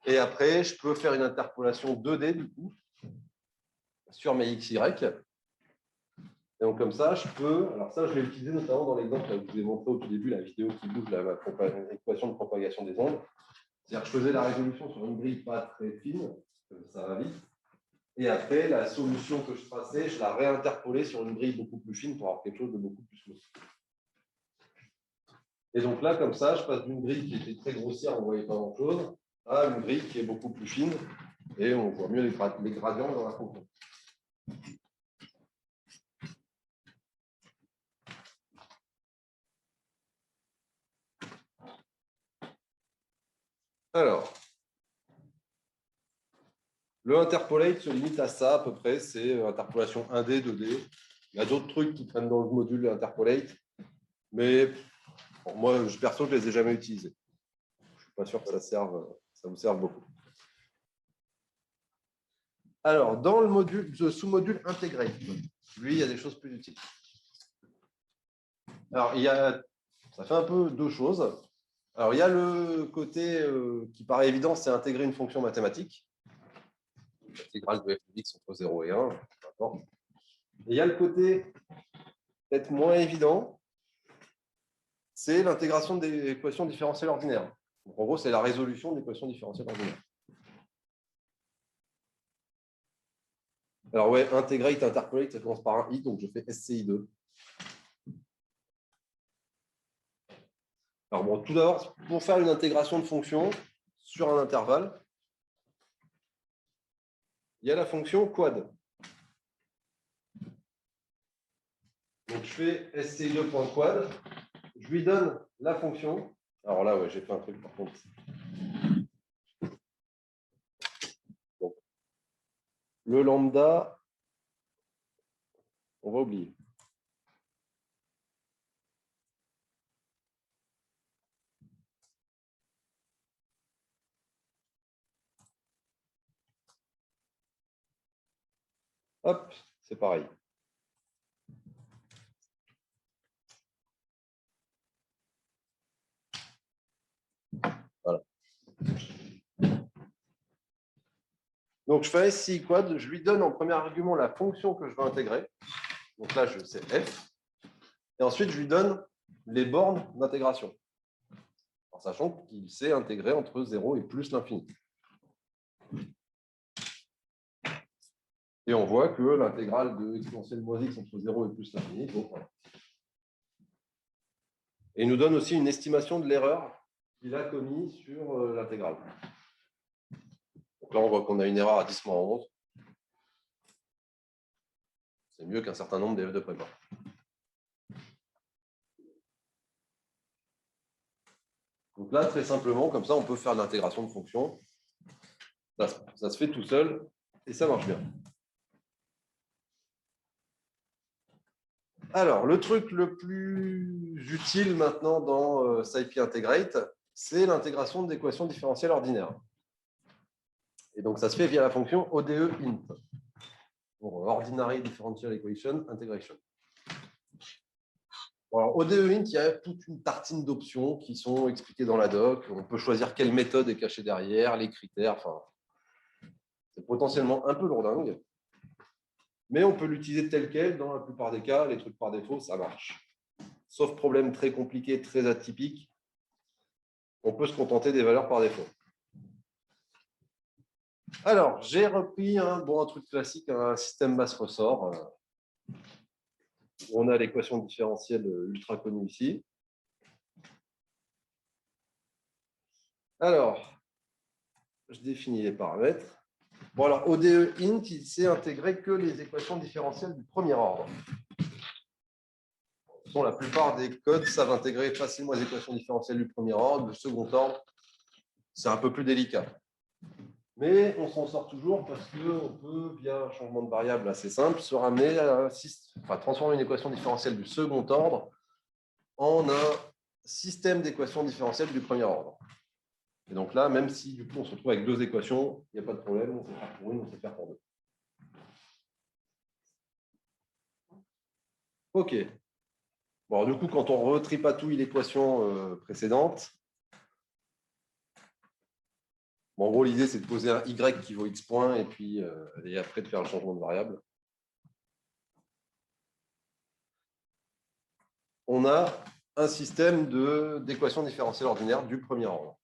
Et après, je peux faire une interpolation 2D, du coup, sur mes XY. Et donc, comme ça, je peux. Alors, ça, je l'ai utilisé notamment dans l'exemple que je vous ai montré au tout début, la vidéo qui bouge l'équation de propagation des ondes. C'est-à-dire que je faisais la résolution sur une grille pas très fine, ça va vite. Et après, la solution que je traçais, je la réinterpolais sur une grille beaucoup plus fine pour avoir quelque chose de beaucoup plus smooth. Et donc là, comme ça, je passe d'une grille qui était très grossière, on ne voyait pas grand-chose, à une grille qui est beaucoup plus fine, et on voit mieux les gradients dans la fonction. Alors, le interpolate se limite à ça à peu près, c'est interpolation 1D, 2D. Il y a d'autres trucs qui prennent dans le module interpolate, mais bon, moi, perso, je ne les ai jamais utilisés. Je ne suis pas sûr que ça vous serve beaucoup. Alors, dans le module, le sous-module integrate, lui, il y a des choses plus utiles. Alors, ça fait un peu deux choses. Alors, il y a le côté qui paraît évident, c'est intégrer une fonction mathématique. L'intégrale de f de x entre 0 et 1, peu importe. Et il y a le côté peut-être moins évident, c'est l'intégration des équations différentielles ordinaires. Donc, en gros, c'est la résolution d'équations différentielles ordinaires. Alors, ouais, integrate, interpolate, ça commence par un i, donc je fais SCI2. Alors, bon, tout d'abord, pour faire une intégration de fonction sur un intervalle, il y a la fonction quad. Donc, je fais SCI2.quad, je lui donne la fonction. Alors là, ouais, j'ai fait un truc par contre. Bon. Le lambda, on va oublier. Hop, c'est pareil. Voilà. Donc, je fais SCI quad, je lui donne en premier argument la fonction que je veux intégrer. Donc là, je sais f. Et ensuite, je lui donne les bornes d'intégration. En sachant qu'il sait intégrer entre 0 et plus l'infini. Et on voit que l'intégrale de exponentielle moins x entre 0 et plus l'infini. Bon, voilà. Et il nous donne aussi une estimation de l'erreur qu'il a commis sur l'intégrale. Donc là, on voit qu'on a une erreur à 10-11. C'est mieux qu'un certain nombre d'élèves de prépa. Donc là, très simplement, comme ça, on peut faire de l'intégration de fonctions. Ça se fait tout seul et ça marche bien. Alors, le truc le plus utile maintenant dans SciPy Integrate, c'est l'intégration d'équations différentielles ordinaires. Et donc, ça se fait via la fonction ODE-int. Ordinary Differential Equation Integration. Bon, alors, ODE-int, il y a toute une tartine d'options qui sont expliquées dans la doc. On peut choisir quelle méthode est cachée derrière, les critères. Enfin, c'est potentiellement un peu lourdingue. Mais on peut l'utiliser tel quel. Dans la plupart des cas, les trucs par défaut, ça marche. Sauf problème très compliqué, très atypique, on peut se contenter des valeurs par défaut. Alors, j'ai repris un truc classique, un système masse-ressort. On a l'équation différentielle ultra connue ici. Alors, je définis les paramètres. Bon, alors, ODE int, il sait intégrer que les équations différentielles du premier ordre. La plupart des codes savent intégrer facilement les équations différentielles du premier ordre. Le second ordre, c'est un peu plus délicat. Mais on s'en sort toujours parce qu'on peut, via un changement de variable assez simple, se ramener à transformer une équation différentielle du second ordre en un système d'équations différentielles du premier ordre. Et donc là, même si du coup on se retrouve avec deux équations, il n'y a pas de problème, on sait faire pour une, on sait faire pour deux. OK. Bon, du coup, quand on retripatouille l'équation précédente, bon, en gros, l'idée, c'est de poser un y qui vaut x points et puis et après de faire le changement de variable. On a un système d'équations différentielles ordinaires du premier ordre.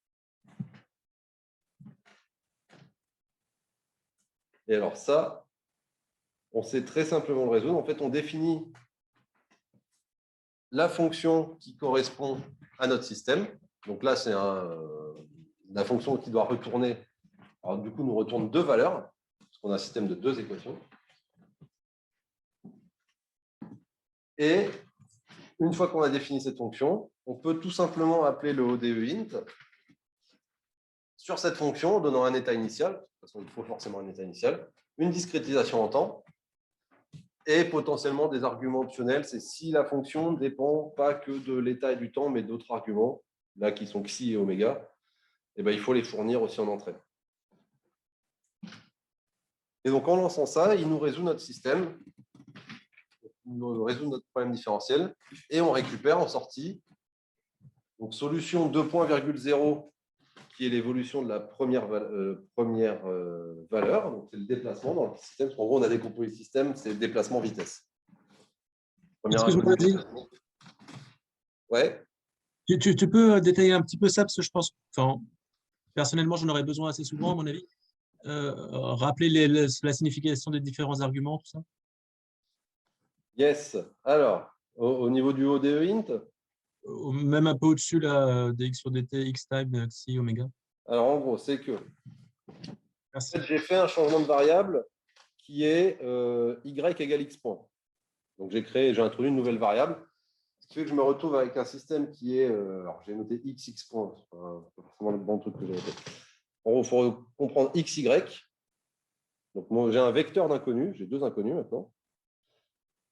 Et alors ça, on sait très simplement le résoudre. En fait, on définit la fonction qui correspond à notre système. Donc là, c'est la fonction qui doit retourner. Alors du coup, nous retourne deux valeurs, parce qu'on a un système de deux équations. Et une fois qu'on a défini cette fonction, on peut tout simplement appeler le ODE int sur cette fonction en donnant un état initial. De toute façon, il faut forcément un état initial, une discrétisation en temps, et potentiellement des arguments optionnels. C'est si la fonction ne dépend pas que de l'état et du temps, mais d'autres arguments, là qui sont xi et oméga, et ben, il faut les fournir aussi en entrée. Et donc en lançant ça, il nous résout notre système, il nous résout notre problème différentiel, et on récupère en sortie donc solution 2.0, qui est l'évolution de la première valeur, donc c'est le déplacement dans le système. En gros, on a décomposé le système, c'est déplacement vitesse. Excuse-moi, vas-y. Ouais. Tu peux détailler un petit peu ça, parce que je pense, enfin, personnellement, j'en aurais besoin assez souvent, à mon avis. Rappeler la signification des différents arguments, tout ça. Yes. Alors, au niveau du ODE int, même un peu au-dessus là, dx sur dt, x time, xi, oméga. Alors, en gros, c'est que en Merci. fait, j'ai fait un changement de variable qui est y égale x points. Donc, j'ai introduit une nouvelle variable, ce qui fait que je me retrouve avec un système qui est, alors j'ai noté x points, c'est pas forcément le bon truc que j'ai noté. En gros, il faut comprendre xy. Donc, moi, j'ai un vecteur d'inconnu, j'ai deux inconnus maintenant.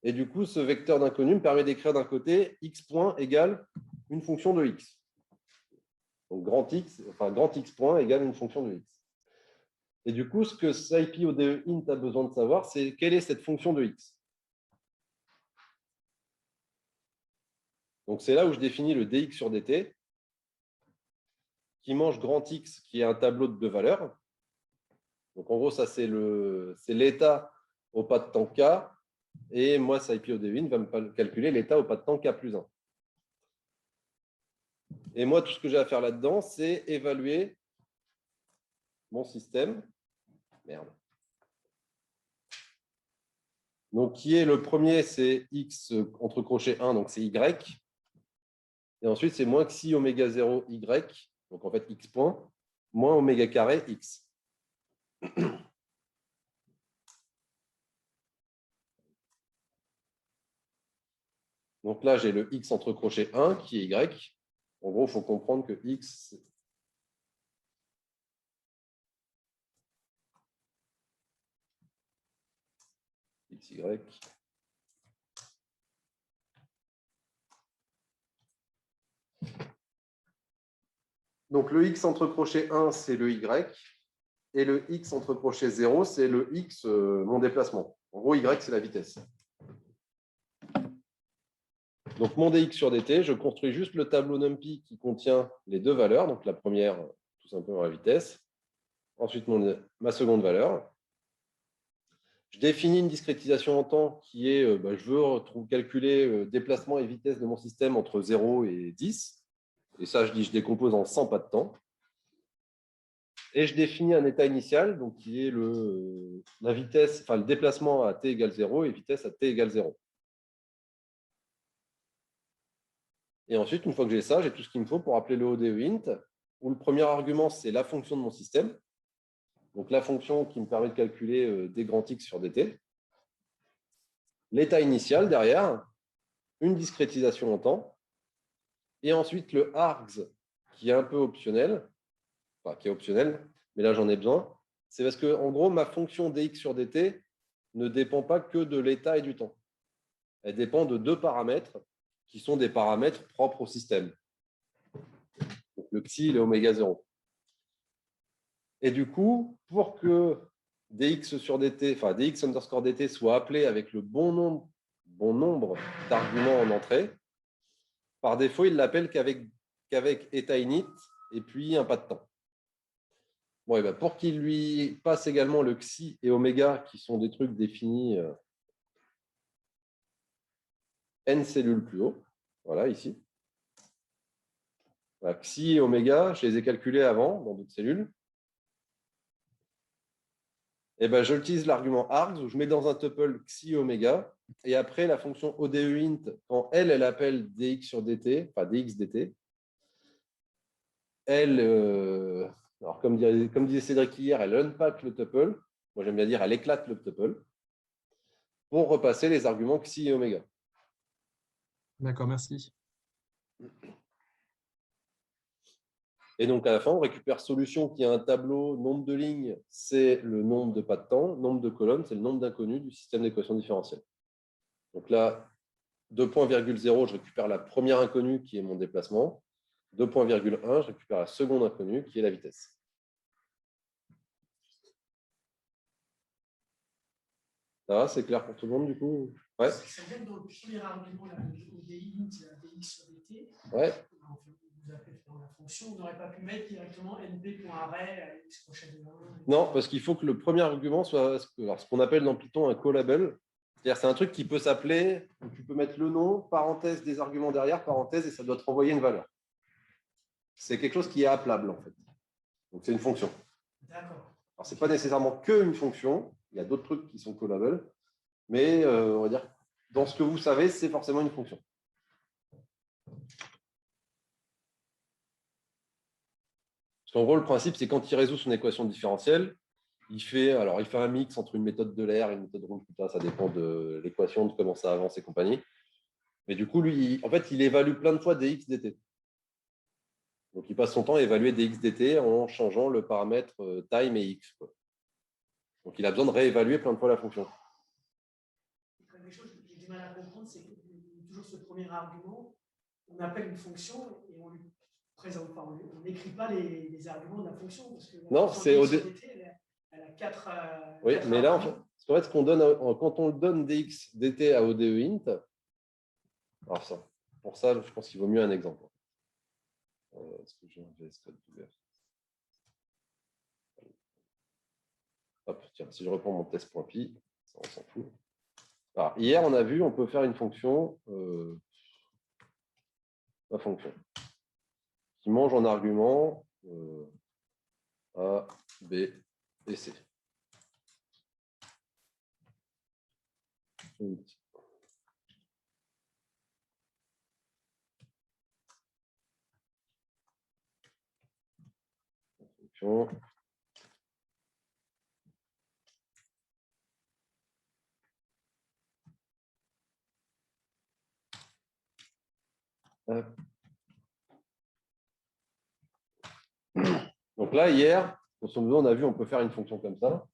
Et du coup, ce vecteur d'inconnu me permet d'écrire d'un côté x point égale une fonction de x. Donc, grand x point égale une fonction de x. Et du coup, ce que SciPy ODE int a besoin de savoir, c'est quelle est cette fonction de x. Donc, c'est là où je définis le dx sur dt, qui mange grand x, qui est un tableau de deux valeurs. Donc, en gros, ça, c'est l'état au pas de temps k. Et moi, SciPy ODE int va me calculer l'état au pas de temps k plus 1. Et moi, tout ce que j'ai à faire là-dedans, c'est évaluer mon système. Merde. Donc, qui est le premier, c'est x entre crochets 1, donc c'est y. Et ensuite, c'est moins xi oméga 0 y, donc en fait x point, moins oméga carré x. Donc là, j'ai le x entre crochets 1 qui est y. En gros, il faut comprendre que x, xy. Donc le x entre crochets 1, c'est le y. Et le x entre crochets 0, c'est le x, mon déplacement. En gros, y, c'est la vitesse. Donc, mon dx sur dt, je construis juste le tableau NumPy qui contient les deux valeurs. Donc, la première, tout simplement la vitesse. Ensuite, ma seconde valeur. Je définis une discrétisation en temps qui est, je veux calculer déplacement et vitesse de mon système entre 0 et 10. Et ça, je décompose en 100 pas de temps. Et je définis un état initial, donc qui est la vitesse, enfin le déplacement à t égale 0 et vitesse à t égale 0. Et ensuite, une fois que j'ai ça, j'ai tout ce qu'il me faut pour appeler le ODE int, où le premier argument, c'est la fonction de mon système. Donc la fonction qui me permet de calculer d grand x sur dt. L'état initial derrière, une discrétisation en temps. Et ensuite, le args, qui est un peu optionnel, enfin qui est optionnel, mais là j'en ai besoin. C'est parce que, en gros, ma fonction dx sur dt ne dépend pas que de l'état et du temps. Elle dépend de deux paramètres qui sont des paramètres propres au système. Donc, le xi et le oméga 0. Et du coup, pour que dx sur dt, enfin dx underscore dt soit appelé avec le bon nombre d'arguments en entrée, par défaut, il l'appelle qu'avec état init et puis un pas de temps. Bon, et ben pour qu'il lui passe également le xi et oméga, qui sont des trucs définis n cellules plus haut, voilà, ici. Voilà, xi et oméga, je les ai calculés avant dans d'autres cellules. Et ben, j'utilise l'argument args où je mets dans un tuple xi oméga. Et après, la fonction ODEINT, quand elle appelle dx sur dt, enfin dx dt, elle, alors comme disait Cédric hier, elle unpack le tuple. Moi, j'aime bien dire, elle éclate le tuple pour repasser les arguments xi et oméga. D'accord, merci. Et donc, à la fin, on récupère solution qui a un tableau, nombre de lignes, c'est le nombre de pas de temps, nombre de colonnes, c'est le nombre d'inconnus du système d'équation différentielle. Donc là, 2.0, je récupère la première inconnue qui est mon déplacement. 2.1, je récupère la seconde inconnue qui est la vitesse. Ça va, c'est clair pour tout le monde du coup? Ouais. Ça vient dans le premier argument, là, ODINT, dx sur dt. Ouais. Vous appelez dans la fonction, on n'aurait pas pu mettre directement np.array x prochaine de 1. Non, parce qu'il faut que le premier argument soit ce qu'on appelle dans Python un callable. C'est-à-dire c'est un truc qui peut s'appeler, où tu peux mettre le nom, parenthèse, des arguments derrière, parenthèse, et ça doit te renvoyer une valeur. C'est quelque chose qui est appelable, en fait. Donc, c'est une fonction. D'accord. Alors, ce n'est pas nécessairement qu'une fonction. Il y a d'autres trucs qui sont callables. Mais, on va dire, dans ce que vous savez, c'est forcément une fonction. Parce qu'en gros, le principe, c'est quand il résout son équation différentielle, il fait un mix entre une méthode de Euler et une méthode Runge-Kutta. Ça dépend de l'équation, de comment ça avance et compagnie. Mais du coup, lui, en fait, il évalue plein de fois dx dt. Donc, il passe son temps à évaluer dx dt en changeant le paramètre time et x. Donc, il a besoin de réévaluer plein de fois la fonction. Quelque chose que j'ai du mal à comprendre, c'est que toujours ce premier argument, on appelle une fonction et on lui présente pas, on n'écrit pas les arguments de la fonction. Parce que non, c'est au elle a 4. Oui, mais là, en fait, ce qu'on donne, quand on donne dx dt à ODEINT, alors ça, pour ça, je pense qu'il vaut mieux un exemple. Est-ce que j'ai un VS Code ouvert? Hop, tiens, si je reprends mon test.py, ça, on s'en fout. Alors, hier, on a vu, on peut faire une fonction, la fonction, qui mange en argument A, B et C. Fonction. Donc là, hier, on a vu, on peut faire une fonction comme ça.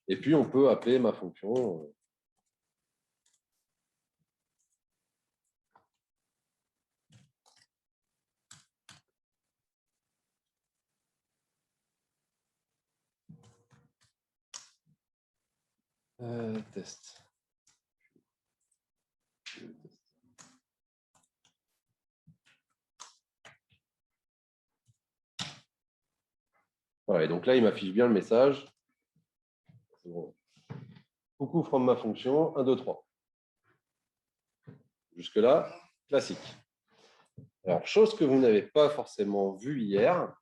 Et puis, on peut appeler ma fonction. Test. Voilà, et donc là, il m'affiche bien le message. Bon. Coucou from ma fonction, 1, 2, 3. Jusque-là, classique. Alors, chose que vous n'avez pas forcément vue hier,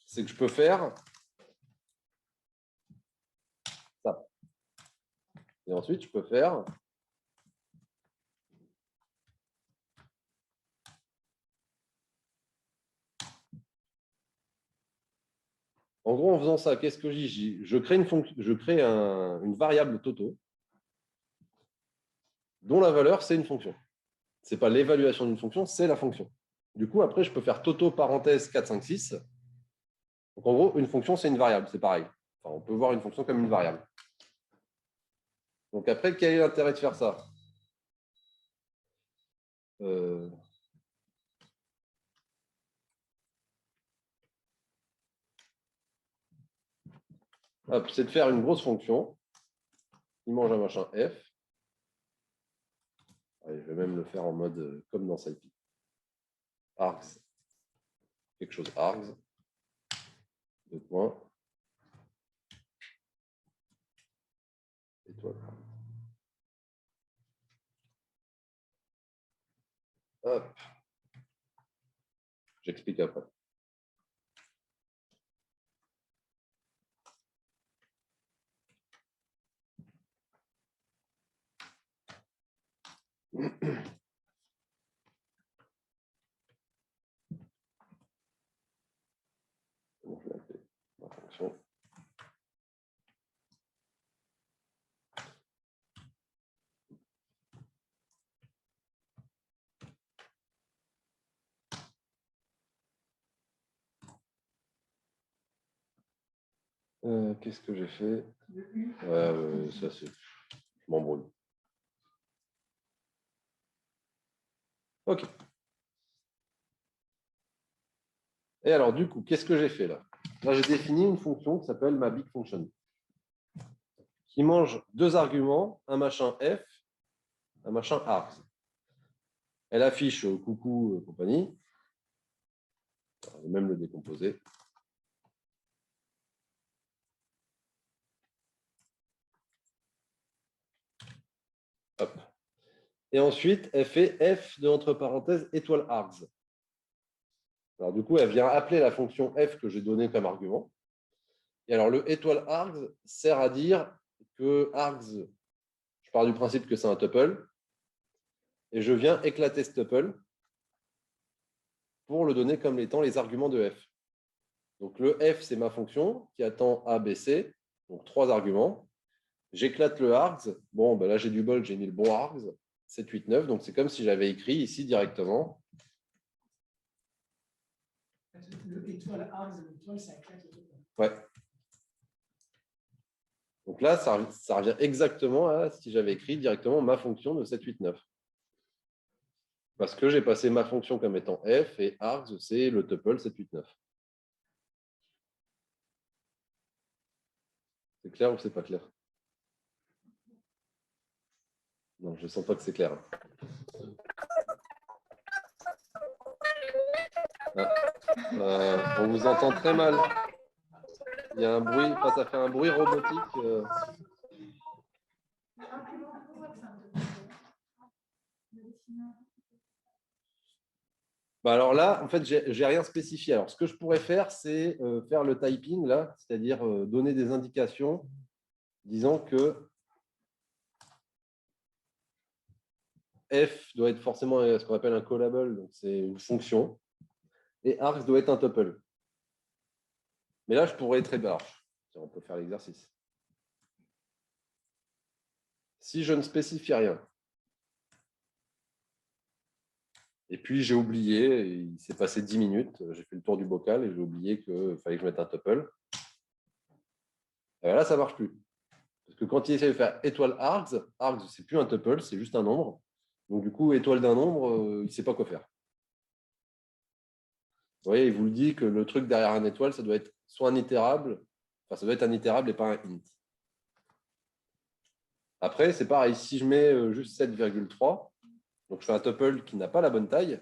c'est que je peux faire ça. Et ensuite, je peux faire en gros, en faisant ça, qu'est-ce que je dis? Je crée une variable Toto dont la valeur, c'est une fonction. Ce n'est pas l'évaluation d'une fonction, c'est la fonction. Du coup, après, je peux faire Toto parenthèse 4, 5, 6. Donc, en gros, une fonction, c'est une variable, c'est pareil. Enfin, on peut voir une fonction comme une variable. Donc après, quel est l'intérêt de faire ça? c'est de faire une grosse fonction qui mange un machin f. Allez, je vais même le faire en mode comme dans SciPy. Args. Quelque chose args. Deux points. Étoile. Hop. J'explique après. Donc, je vais appeler ma fonction. Qu'est-ce que j'ai fait? Ça c'est. Je m'embrouille. OK. Et alors, du coup, qu'est-ce que j'ai fait là? Là, j'ai défini une fonction qui s'appelle ma big function, qui mange deux arguments, un machin f, un machin args. Elle affiche coucou compagnie. Je vais même le décomposer. Hop. Et ensuite, elle fait f de entre parenthèses étoile args. Alors du coup, elle vient appeler la fonction f que j'ai donnée comme argument. Et alors le étoile args sert à dire que args, je pars du principe que c'est un tuple, et je viens éclater ce tuple pour le donner comme étant les arguments de f. Donc le f, c'est ma fonction qui attend a, b, c, donc 3 arguments. J'éclate le args. Bon, ben là, j'ai du bol, j'ai mis le bon args, 7, 8, 9. Donc c'est comme si j'avais écrit ici directement. Le étoile args, l'étoile, ça éclate le tuple. Ouais. Donc là, ça revient exactement à si j'avais écrit directement ma fonction de 7, 8, 9. Parce que j'ai passé ma fonction comme étant f et args, c'est le tuple 7, 8, 9. C'est clair ou c'est pas clair? Non, je ne sens pas que c'est clair. On vous entend très mal. Il y a un bruit, ça fait un bruit robotique. Bah alors là, en fait, j'ai rien spécifié. Alors, ce que je pourrais faire, c'est faire le typing, là, c'est-à-dire donner des indications disant que f doit être forcément ce qu'on appelle un callable, donc c'est une fonction, et args doit être un tuple. Mais là, je pourrais être très large. On peut faire l'exercice. Si je ne spécifie rien, et puis j'ai oublié, il s'est passé 10 minutes, j'ai fait le tour du bocal et j'ai oublié qu'il fallait que je mette un tuple. Et là, ça ne marche plus. Parce que quand il essaie de faire étoile args, args, c'est plus un tuple, c'est juste un nombre. Donc du coup, étoile d'un nombre, il ne sait pas quoi faire. Vous voyez, il vous le dit que le truc derrière un étoile, ça doit être soit un itérable, enfin ça doit être un itérable et pas un int. Après, c'est pareil, si je mets juste 7,3, donc je fais un tuple qui n'a pas la bonne taille,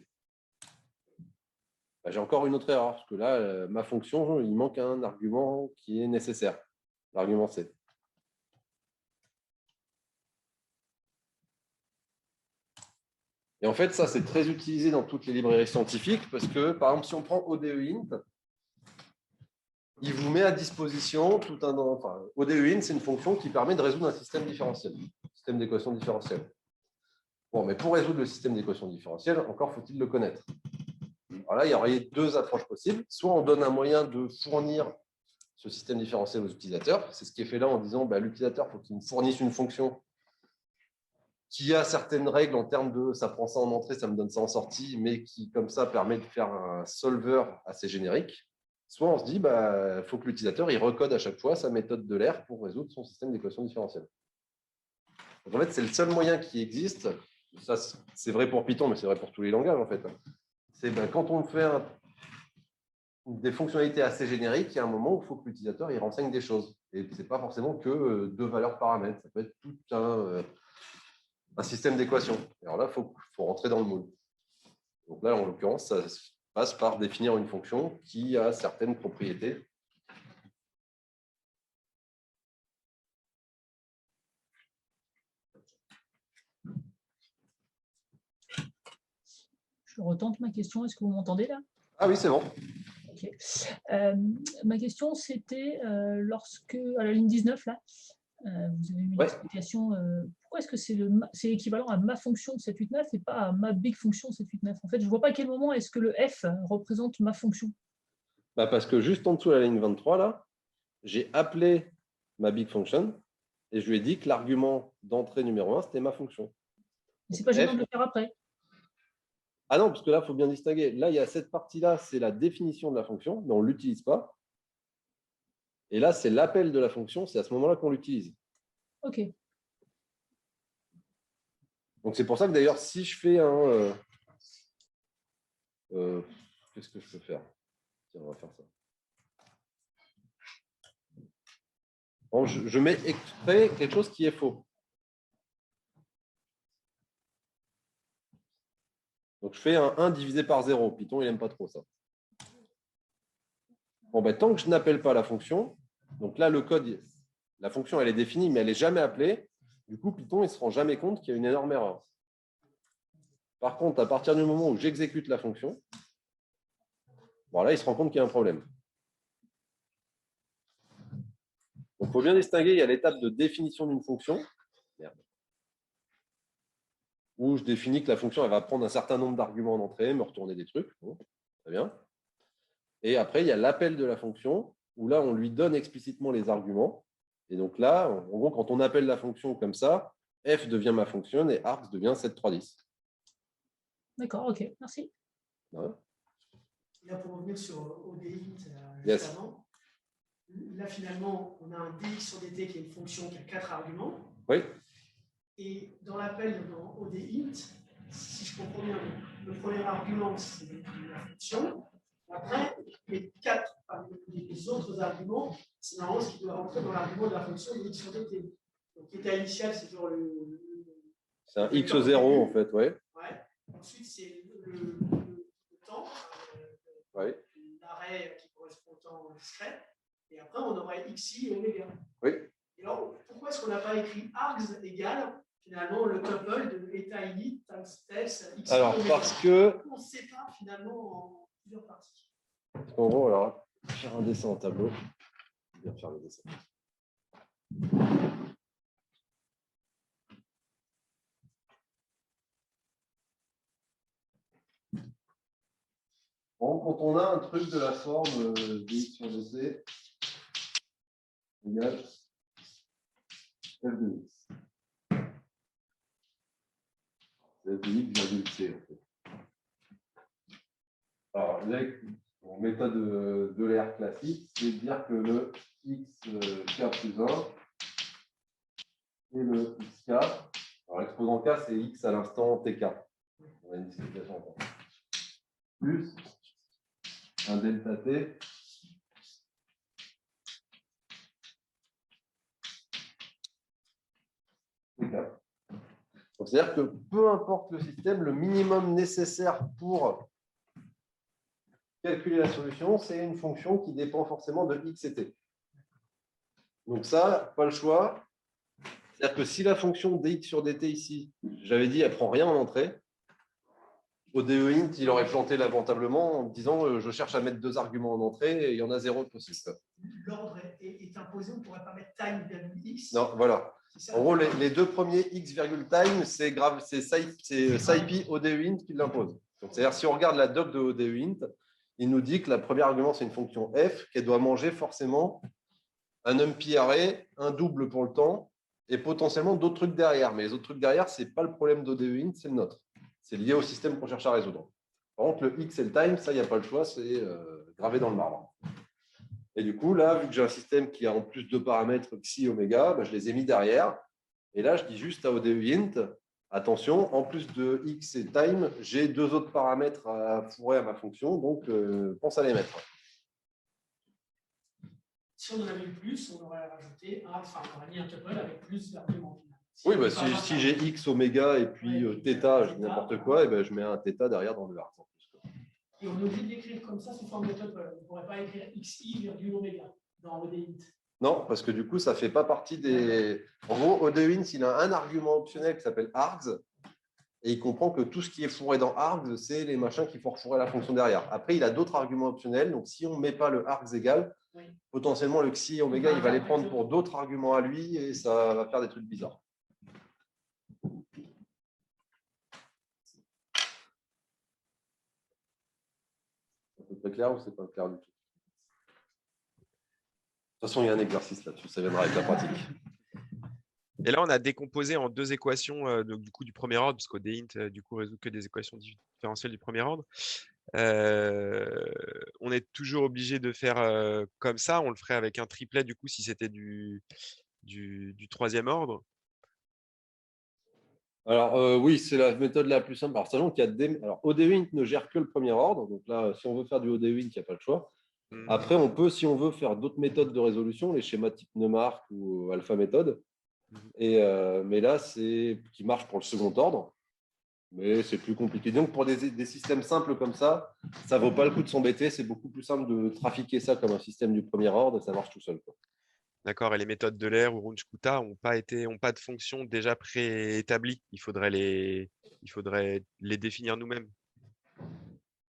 bah, j'ai encore une autre erreur, parce que là, ma fonction, il manque un argument qui est nécessaire, l'argument C. Et en fait, ça, c'est très utilisé dans toutes les librairies scientifiques, parce que, par exemple, si on prend ODEINT, il vous met à disposition tout un... Enfin, ODEINT, c'est une fonction qui permet de résoudre un système différentiel, un système d'équation différentielle. Bon, mais pour résoudre le système d'équation différentielle, encore faut-il le connaître. Alors là, il y aurait deux approches possibles. Soit on donne un moyen de fournir ce système différentiel aux utilisateurs. C'est ce qui est fait là en disant bah, l'utilisateur, il faut qu'il me fournisse une fonction qui a certaines règles en termes de ça prend ça en entrée, ça me donne ça en sortie, mais qui, comme ça, permet de faire un solver assez générique. Soit on se dit bah, faut que l'utilisateur il recode à chaque fois sa méthode de l'air pour résoudre son système d'équation différentielle. Donc en fait, c'est le seul moyen qui existe. Ça, c'est vrai pour Python, mais c'est vrai pour tous les langages en fait. C'est ben, quand on fait des fonctionnalités assez génériques, il y a un moment où il faut que l'utilisateur il renseigne des choses. Et ce n'est pas forcément que deux valeurs paramètres. Ça peut être tout un système d'équations. Alors là, il faut rentrer dans le moule. Donc là, en l'occurrence, ça passe par définir une fonction qui a certaines propriétés. Je retente ma question. Est-ce que vous m'entendez là? Ah oui, c'est bon. Ok. Ma question, c'était lorsque, à la ligne 19, là, vous avez eu une explication. Pourquoi est-ce que c'est équivalent à ma fonction 789 et pas à ma big fonction 789? En fait, je ne vois pas à quel moment est-ce que le F représente ma fonction. Bah parce que juste en dessous de la ligne 23, là, j'ai appelé ma big function et je lui ai dit que l'argument d'entrée numéro 1, c'était ma fonction. Mais c'est pas gênant de le faire après. Ah non, parce que là, il faut bien distinguer. Là, il y a cette partie-là, c'est la définition de la fonction, mais on ne l'utilise pas. Et là, c'est l'appel de la fonction, c'est à ce moment-là qu'on l'utilise. OK. Donc, c'est pour ça que d'ailleurs, si je fais un... qu'est-ce que je peux faire? Tiens, on va faire ça. Bon, je mets exprès quelque chose qui est faux. Donc, je fais un 1 divisé par 0. Python, il n'aime pas trop ça. Bon, ben, tant que je n'appelle pas la fonction, donc là, le code, la fonction, elle est définie, mais elle n'est jamais appelée. Du coup, Python, il ne se rend jamais compte qu'il y a une énorme erreur. Par contre, à partir du moment où j'exécute la fonction, bon, là, il se rend compte qu'il y a un problème. Donc, il faut bien distinguer, il y a l'étape de définition d'une fonction, où je définis que la fonction elle va prendre un certain nombre d'arguments en entrée, me retourner des trucs. Bon, très bien. Et après, il y a l'appel de la fonction, où là, on lui donne explicitement les arguments. Et donc là, en gros, quand on appelle la fonction comme ça, f devient ma fonction et args devient 7,310. D'accord, OK, merci. Ouais. Là, pour revenir sur ODI, Yes. avant, là, finalement, on a un dx sur dt qui est une fonction qui a 4 arguments. Oui. Et dans l'appel dans ODInt, si je comprends bien, le premier argument, c'est la fonction. Après, les autres arguments, c'est normalement ce qui doit rentrer dans l'argument de la fonction de x sur dt. Donc, l'état initial, c'est toujours le. C'est un x0, en fait, oui. Ouais. Ensuite, c'est le temps, l'arrêt qui correspond au temps discret. Et après, on aurait xi et oméga. Oui. Et alors, pourquoi est-ce qu'on n'a pas écrit args égale finalement le tuple de état init times test x. Alors, parce que. On sépare finalement en plusieurs parties. En gros, alors, faire un dessin en tableau. Je vais bien faire le dessin. Bon, quand on a un truc de la forme dx sur dt égale f de x. C'est f de x virgule c, en fait. Alors, là, en méthode de l'ER classique, c'est de dire que le xk plus 1 et le xk, alors l'exposant k, c'est x à l'instant tk. On a une discrimination encore. Plus un delta t tk. Donc, c'est-à-dire que peu importe le système, le minimum nécessaire pour calculer la solution, c'est une fonction qui dépend forcément de x et t. Donc ça, pas le choix. C'est-à-dire que si la fonction dx sur dt ici, j'avais dit, elle ne prend rien en entrée, ODEInt, il aurait planté lamentablement en disant je cherche à mettre 2 arguments en entrée et il y en a 0 possible. L'ordre est imposé, on ne pourrait pas mettre time virgule x. Non, voilà. En gros, les 2 premiers x virgule time, c'est grave, c'est SciPy ODEInt qui l'impose. C'est-à-dire, si on regarde la doc de ODEInt, il nous dit que le premier argument, c'est une fonction f, qu'elle doit manger forcément un numpy array, un double pour le temps, et potentiellement d'autres trucs derrière. Mais les autres trucs derrière, ce n'est pas le problème d'ODEInt, c'est le nôtre. C'est lié au système qu'on cherche à résoudre. Par contre, le x et le time, ça, il n'y a pas le choix, c'est gravé dans le marbre. Et du coup, là, vu que j'ai un système qui a en plus 2 paramètres xi, oméga, bah, je les ai mis derrière. Et là, je dis juste à ODEInt, attention, en plus de x et time, j'ai 2 autres paramètres à fourrer à ma fonction, donc pense à les mettre. Si on en avait eu plus, on aurait rajouté on aurait mis un tuple avec plus d'arguments. Oui, bah, si j'ai X, oméga et puis θ, je dis n'importe quoi, et ben, je mets un θ derrière dans le arc. Et on est obligé d'écrire comme ça sous forme de tuple. On ne pourrait pas écrire xi virgule oméga dans ODInt. Non, parce que du coup, ça ne fait pas partie des. En gros, ODEINT, il a un argument optionnel qui s'appelle args, et il comprend que tout ce qui est fourré dans args, c'est les machins qui font fourrer la fonction derrière. Après, il a d'autres arguments optionnels, donc si on ne met pas le args égal, potentiellement le xi et oméga, il va les prendre pour d'autres arguments à lui, et ça va faire des trucs bizarres. C'est très clair ou c'est pas clair du tout? De toute façon, il y a un exercice là-dessus, ça viendra avec la pratique. Et là, on a décomposé en deux équations donc, du coup, du premier ordre, puisqu'au DINT, du coup, résout que des équations différentielles du premier ordre. On est toujours obligé de faire comme ça. On le ferait avec un triplet, du coup, si c'était du troisième ordre. Alors, oui, c'est la méthode la plus simple. Alors, sachant qu'il y a Alors, ODEINT ne gère que le premier ordre. Donc là, si on veut faire du ODEINT, il n'y a pas le choix. Après, on peut, si on veut, faire d'autres méthodes de résolution, les schémas type Neumark ou alpha méthode. Mais là, c'est qui marche pour le second ordre. Mais c'est plus compliqué. Donc, pour des systèmes simples comme ça ne vaut pas le coup de s'embêter. C'est beaucoup plus simple de trafiquer ça comme un système du premier ordre et ça marche tout seul, quoi. D'accord. Et les méthodes de Euler ou Runge-Kutta n'ont pas de fonction déjà préétablie. Il faudrait les définir nous-mêmes.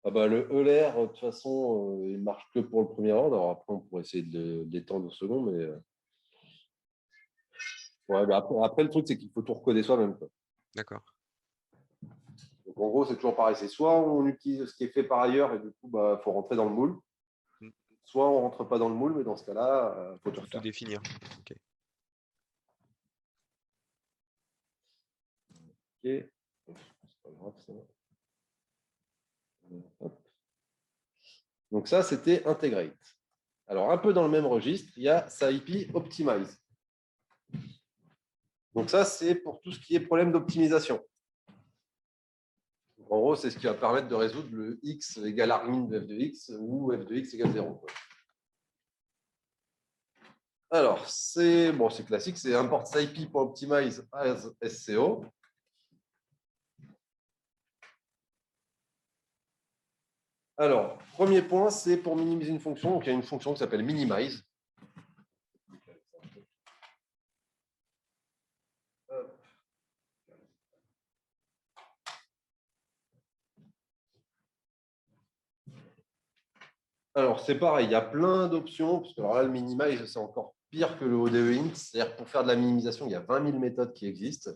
Ah bah, le Euler, de toute façon, il marche que pour le premier ordre. Alors après, on pourrait essayer de l'étendre au second, mais ouais, bah après, le truc, c'est qu'il faut tout recoder soi-même, quoi. D'accord. Donc en gros, c'est toujours pareil. C'est soit on utilise ce qui est fait par ailleurs et du coup, bah, faut rentrer dans le moule. Soit on rentre pas dans le moule, mais dans ce cas-là, faut tout définir. Okay. Ok. C'est pas grave, ça. Donc ça, c'était integrate. Alors, un peu dans le même registre, il y a SciPy optimize. Donc ça, c'est pour tout ce qui est problème d'optimisation. En gros, c'est ce qui va permettre de résoudre le x égale argmin de f de x ou f de x égale 0. Quoi. Alors, c'est classique, c'est import SciPy.optimize as SCO. Alors, premier point, c'est pour minimiser une fonction. Donc, il y a une fonction qui s'appelle minimize. Alors, c'est pareil, il y a plein d'options, parce que alors là, le minimize, c'est encore pire que le ODEINT. C'est-à-dire que pour faire de la minimisation, il y a 20 000 méthodes qui existent.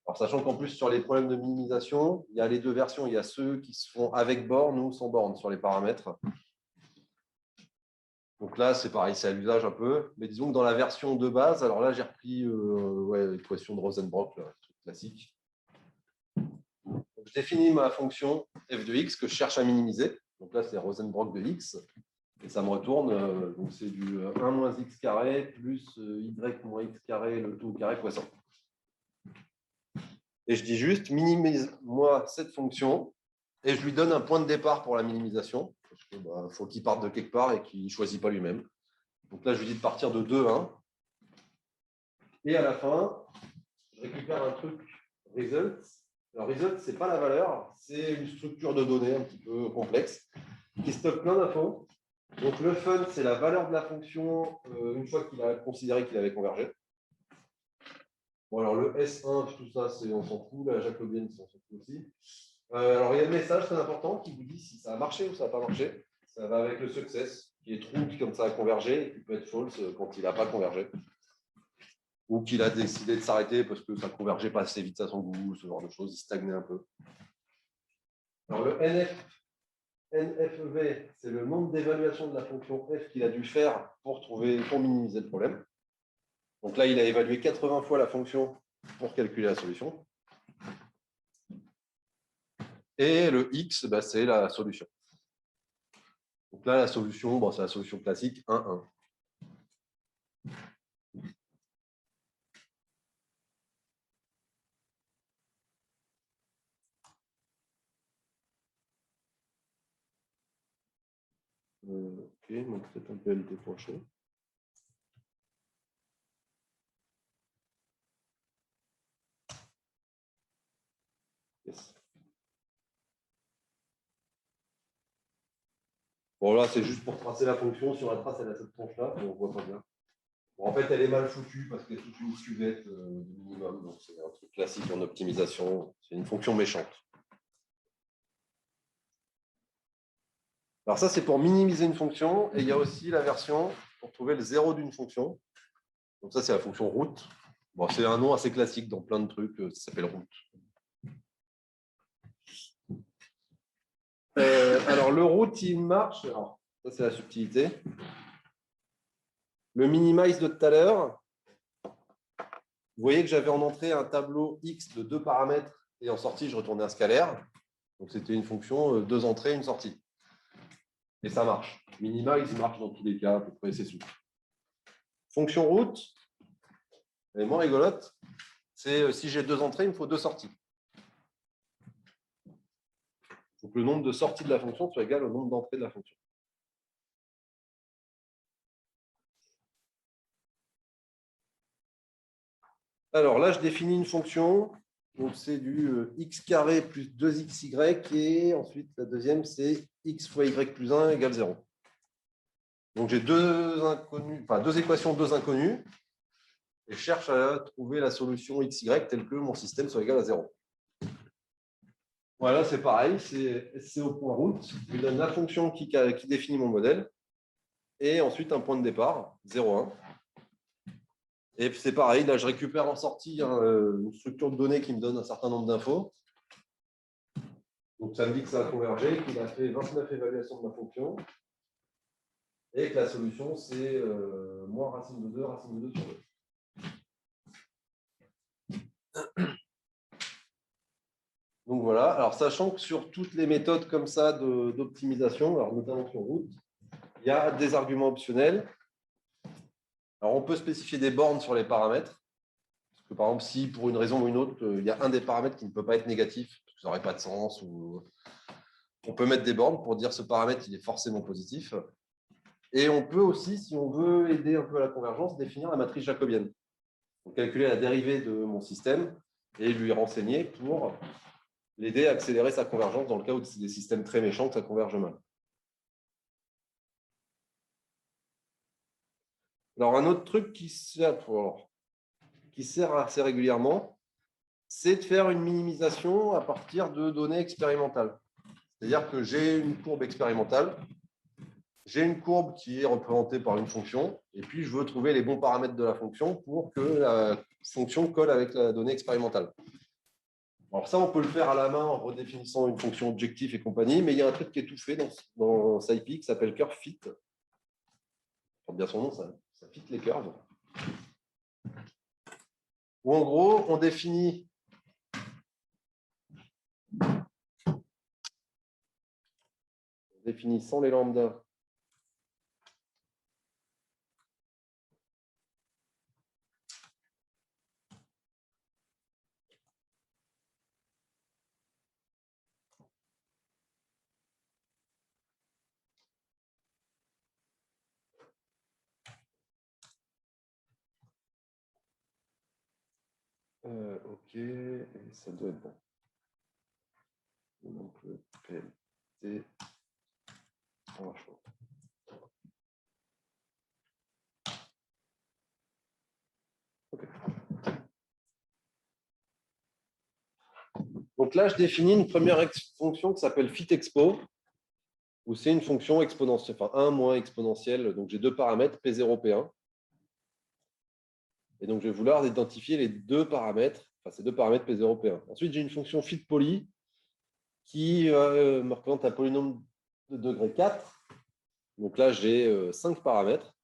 Alors, sachant qu'en plus, sur les problèmes de minimisation, il y a les deux versions. Il y a ceux qui se font avec borne ou sans borne sur les paramètres. Donc là, c'est pareil, c'est à l'usage un peu. Mais disons que dans la version de base, alors là, j'ai repris l'équation de Rosenbrock, là, truc classique. Donc, je définis ma fonction f de x que je cherche à minimiser. Donc là, c'est Rosenbrock de x. Et ça me retourne, donc c'est du 1 moins x carré plus y moins x carré, le tout au carré fois 100. Et je dis juste, minimise-moi cette fonction, et je lui donne un point de départ pour la minimisation, parce qu'il faut qu'il parte de quelque part et qu'il ne choisit pas lui-même. Donc là, je lui dis de partir de 2, 1. Et à la fin, je récupère un truc result. Alors, result, ce n'est pas la valeur, c'est une structure de données un petit peu complexe qui stocke plein d'infos. Donc, le fun, c'est la valeur de la fonction une fois qu'il a considéré qu'il avait convergé. Bon, alors le S1, tout ça, on s'en fout. La jacobienne, on s'en fout aussi. Alors, il y a le message très important qui vous dit si ça a marché ou ça n'a pas marché. Ça va avec le success, qui est true, qui comme ça a convergé, et qui peut être false quand il n'a pas convergé. Ou qu'il a décidé de s'arrêter parce que ça ne convergeait pas assez vite à son goût, ce genre de choses, il stagnait un peu. Alors, le NFV, c'est le nombre d'évaluation de la fonction f qu'il a dû faire pour minimiser le problème. Donc là, il a évalué 80 fois la fonction pour calculer la solution. Et le x, c'est la solution. Donc là, la solution, c'est la solution classique 1, 1. Ok, donc peut-être un peu LT pour chaud. Yes. Bon, là, c'est juste pour tracer la fonction. Sur la trace, elle a cette tranche-là, on ne voit pas bien. Bon, en fait, elle est mal foutue parce qu'il y a toute une cuvette de minimum. Donc, c'est un truc classique en optimisation. C'est une fonction méchante. Alors, ça, c'est pour minimiser une fonction. Et il y a aussi la version pour trouver le zéro d'une fonction. Donc, ça, c'est la fonction route. Bon, c'est un nom assez classique dans plein de trucs. Ça s'appelle route. Alors, le route, il marche. Alors, ça, c'est la subtilité. Le minimize de tout à l'heure, vous voyez que j'avais en entrée un tableau X de 2 paramètres et en sortie, je retournais un scalaire. Donc, c'était une fonction 2 entrées, une sortie. Et ça marche. Minimize, il marche dans tous les cas, à peu près, c'est souple. Fonction route, elle est moins rigolote. C'est si j'ai 2 entrées, il me faut 2 sorties. Il faut que le nombre de sorties de la fonction soit égal au nombre d'entrées de la fonction. Alors là, je définis une fonction. Donc, c'est du x carré plus 2xy. Et ensuite, la deuxième, c'est x fois y plus 1 égale 0. Donc, j'ai deux équations, 2 inconnus. Et je cherche à trouver la solution xy telle que mon système soit égal à 0. Voilà, c'est pareil. C'est SCO point route. Je lui donne la fonction qui définit mon modèle. Et ensuite, un point de départ, 0, 1. Et c'est pareil, là je récupère en sortie une structure de données qui me donne un certain nombre d'infos. Donc ça me dit que ça a convergé, qu'il a fait 29 évaluations de ma fonction. Et que la solution c'est moins racine de 2, racine de 2 sur 2. Donc voilà, alors sachant que sur toutes les méthodes comme ça d'optimisation, alors notamment sur route, il y a des arguments optionnels. Alors on peut spécifier des bornes sur les paramètres. Parce que, par exemple, si pour une raison ou une autre, il y a un des paramètres qui ne peut pas être négatif, parce que ça n'aurait pas de sens, ou on peut mettre des bornes pour dire ce paramètre il est forcément positif. Et on peut aussi, si on veut aider un peu à la convergence, définir la matrice jacobienne. Donc, calculer la dérivée de mon système et lui renseigner pour l'aider à accélérer sa convergence dans le cas où c'est des systèmes très méchants que ça converge mal. Alors, un autre truc qui sert assez régulièrement, c'est de faire une minimisation à partir de données expérimentales. C'est-à-dire que j'ai une courbe expérimentale, j'ai une courbe qui est représentée par une fonction, et puis je veux trouver les bons paramètres de la fonction pour que la fonction colle avec la donnée expérimentale. Alors ça, on peut le faire à la main en redéfinissant une fonction objectif et compagnie, mais il y a un truc qui est tout fait dans SciPy qui s'appelle curve fit. Ça porte bien son nom, ça fit les curves. Où en gros, on définit sans les lambdas ok, et ça doit être bon. Donc le PLT franchement. Okay. Donc là, je définis une première fonction qui s'appelle fitexpo, où c'est une fonction exponentielle, enfin 1 moins exponentielle. Donc j'ai 2 paramètres, P0, P1. Et donc je vais vouloir identifier les 2 paramètres, enfin ces 2 paramètres P0, P1. Ensuite, j'ai une fonction fitpoly qui me représente un polynôme de degré 4. Donc là, j'ai 5 paramètres.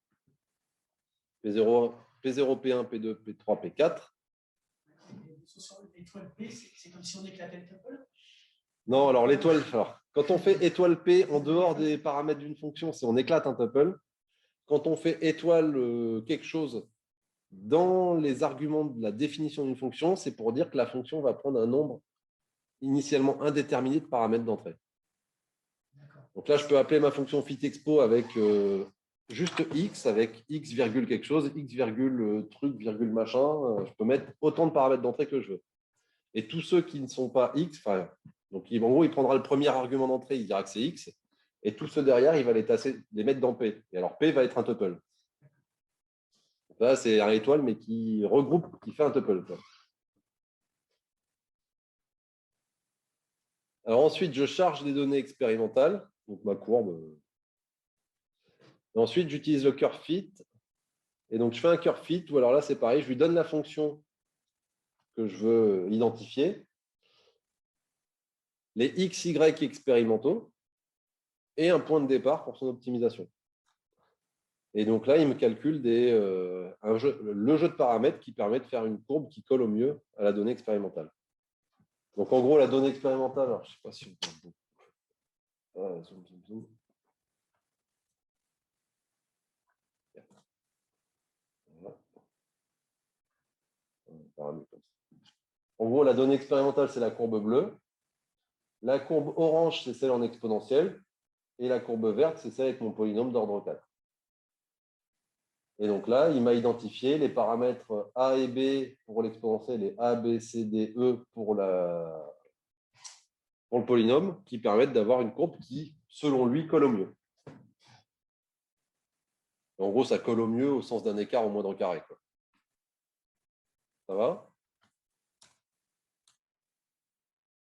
P0, P1, P2, P3, P4. L'étoile P, c'est comme si on éclatait le tuple. Non, alors l'étoile, quand on fait étoile P en dehors des paramètres d'une fonction, c'est on éclate un tuple. Quand on fait étoile quelque chose dans les arguments de la définition d'une fonction, c'est pour dire que la fonction va prendre un nombre initialement indéterminé de paramètres d'entrée. Donc là, je peux appeler ma fonction fitexpo avec juste x, avec x virgule quelque chose, x virgule truc, virgule machin. Je peux mettre autant de paramètres d'entrée que je veux. Et tous ceux qui ne sont pas X, donc en gros, il prendra le premier argument d'entrée, il dira que c'est X, et tous ceux derrière, il va les mettre dans P. Et alors P va être un tuple. Là, c'est un étoile, mais qui regroupe, qui fait un tuple. Alors ensuite, je charge des données expérimentales, donc ma courbe. Et ensuite, j'utilise le curve fit. Et donc, je fais un curve fit, ou alors là, c'est pareil, je lui donne la fonction que je veux identifier, les X, Y expérimentaux, et un point de départ pour son optimisation. Et donc là, il me calcule le jeu de paramètres qui permet de faire une courbe qui colle au mieux à la donnée expérimentale. Donc en gros, la donnée expérimentale, alors, je ne sais pas si on peut... zoom, zoom, zoom. Voilà. En gros, la donnée expérimentale, c'est la courbe bleue. La courbe orange, c'est celle en exponentielle. Et la courbe verte, c'est celle avec mon polynôme d'ordre 4. Et donc là, il m'a identifié les paramètres A et B pour l'exponentielle et A, B, C, D, E pour le polynôme qui permettent d'avoir une courbe qui, selon lui, colle au mieux. En gros, ça colle au mieux au sens d'un écart au moindre carré. Ça va ?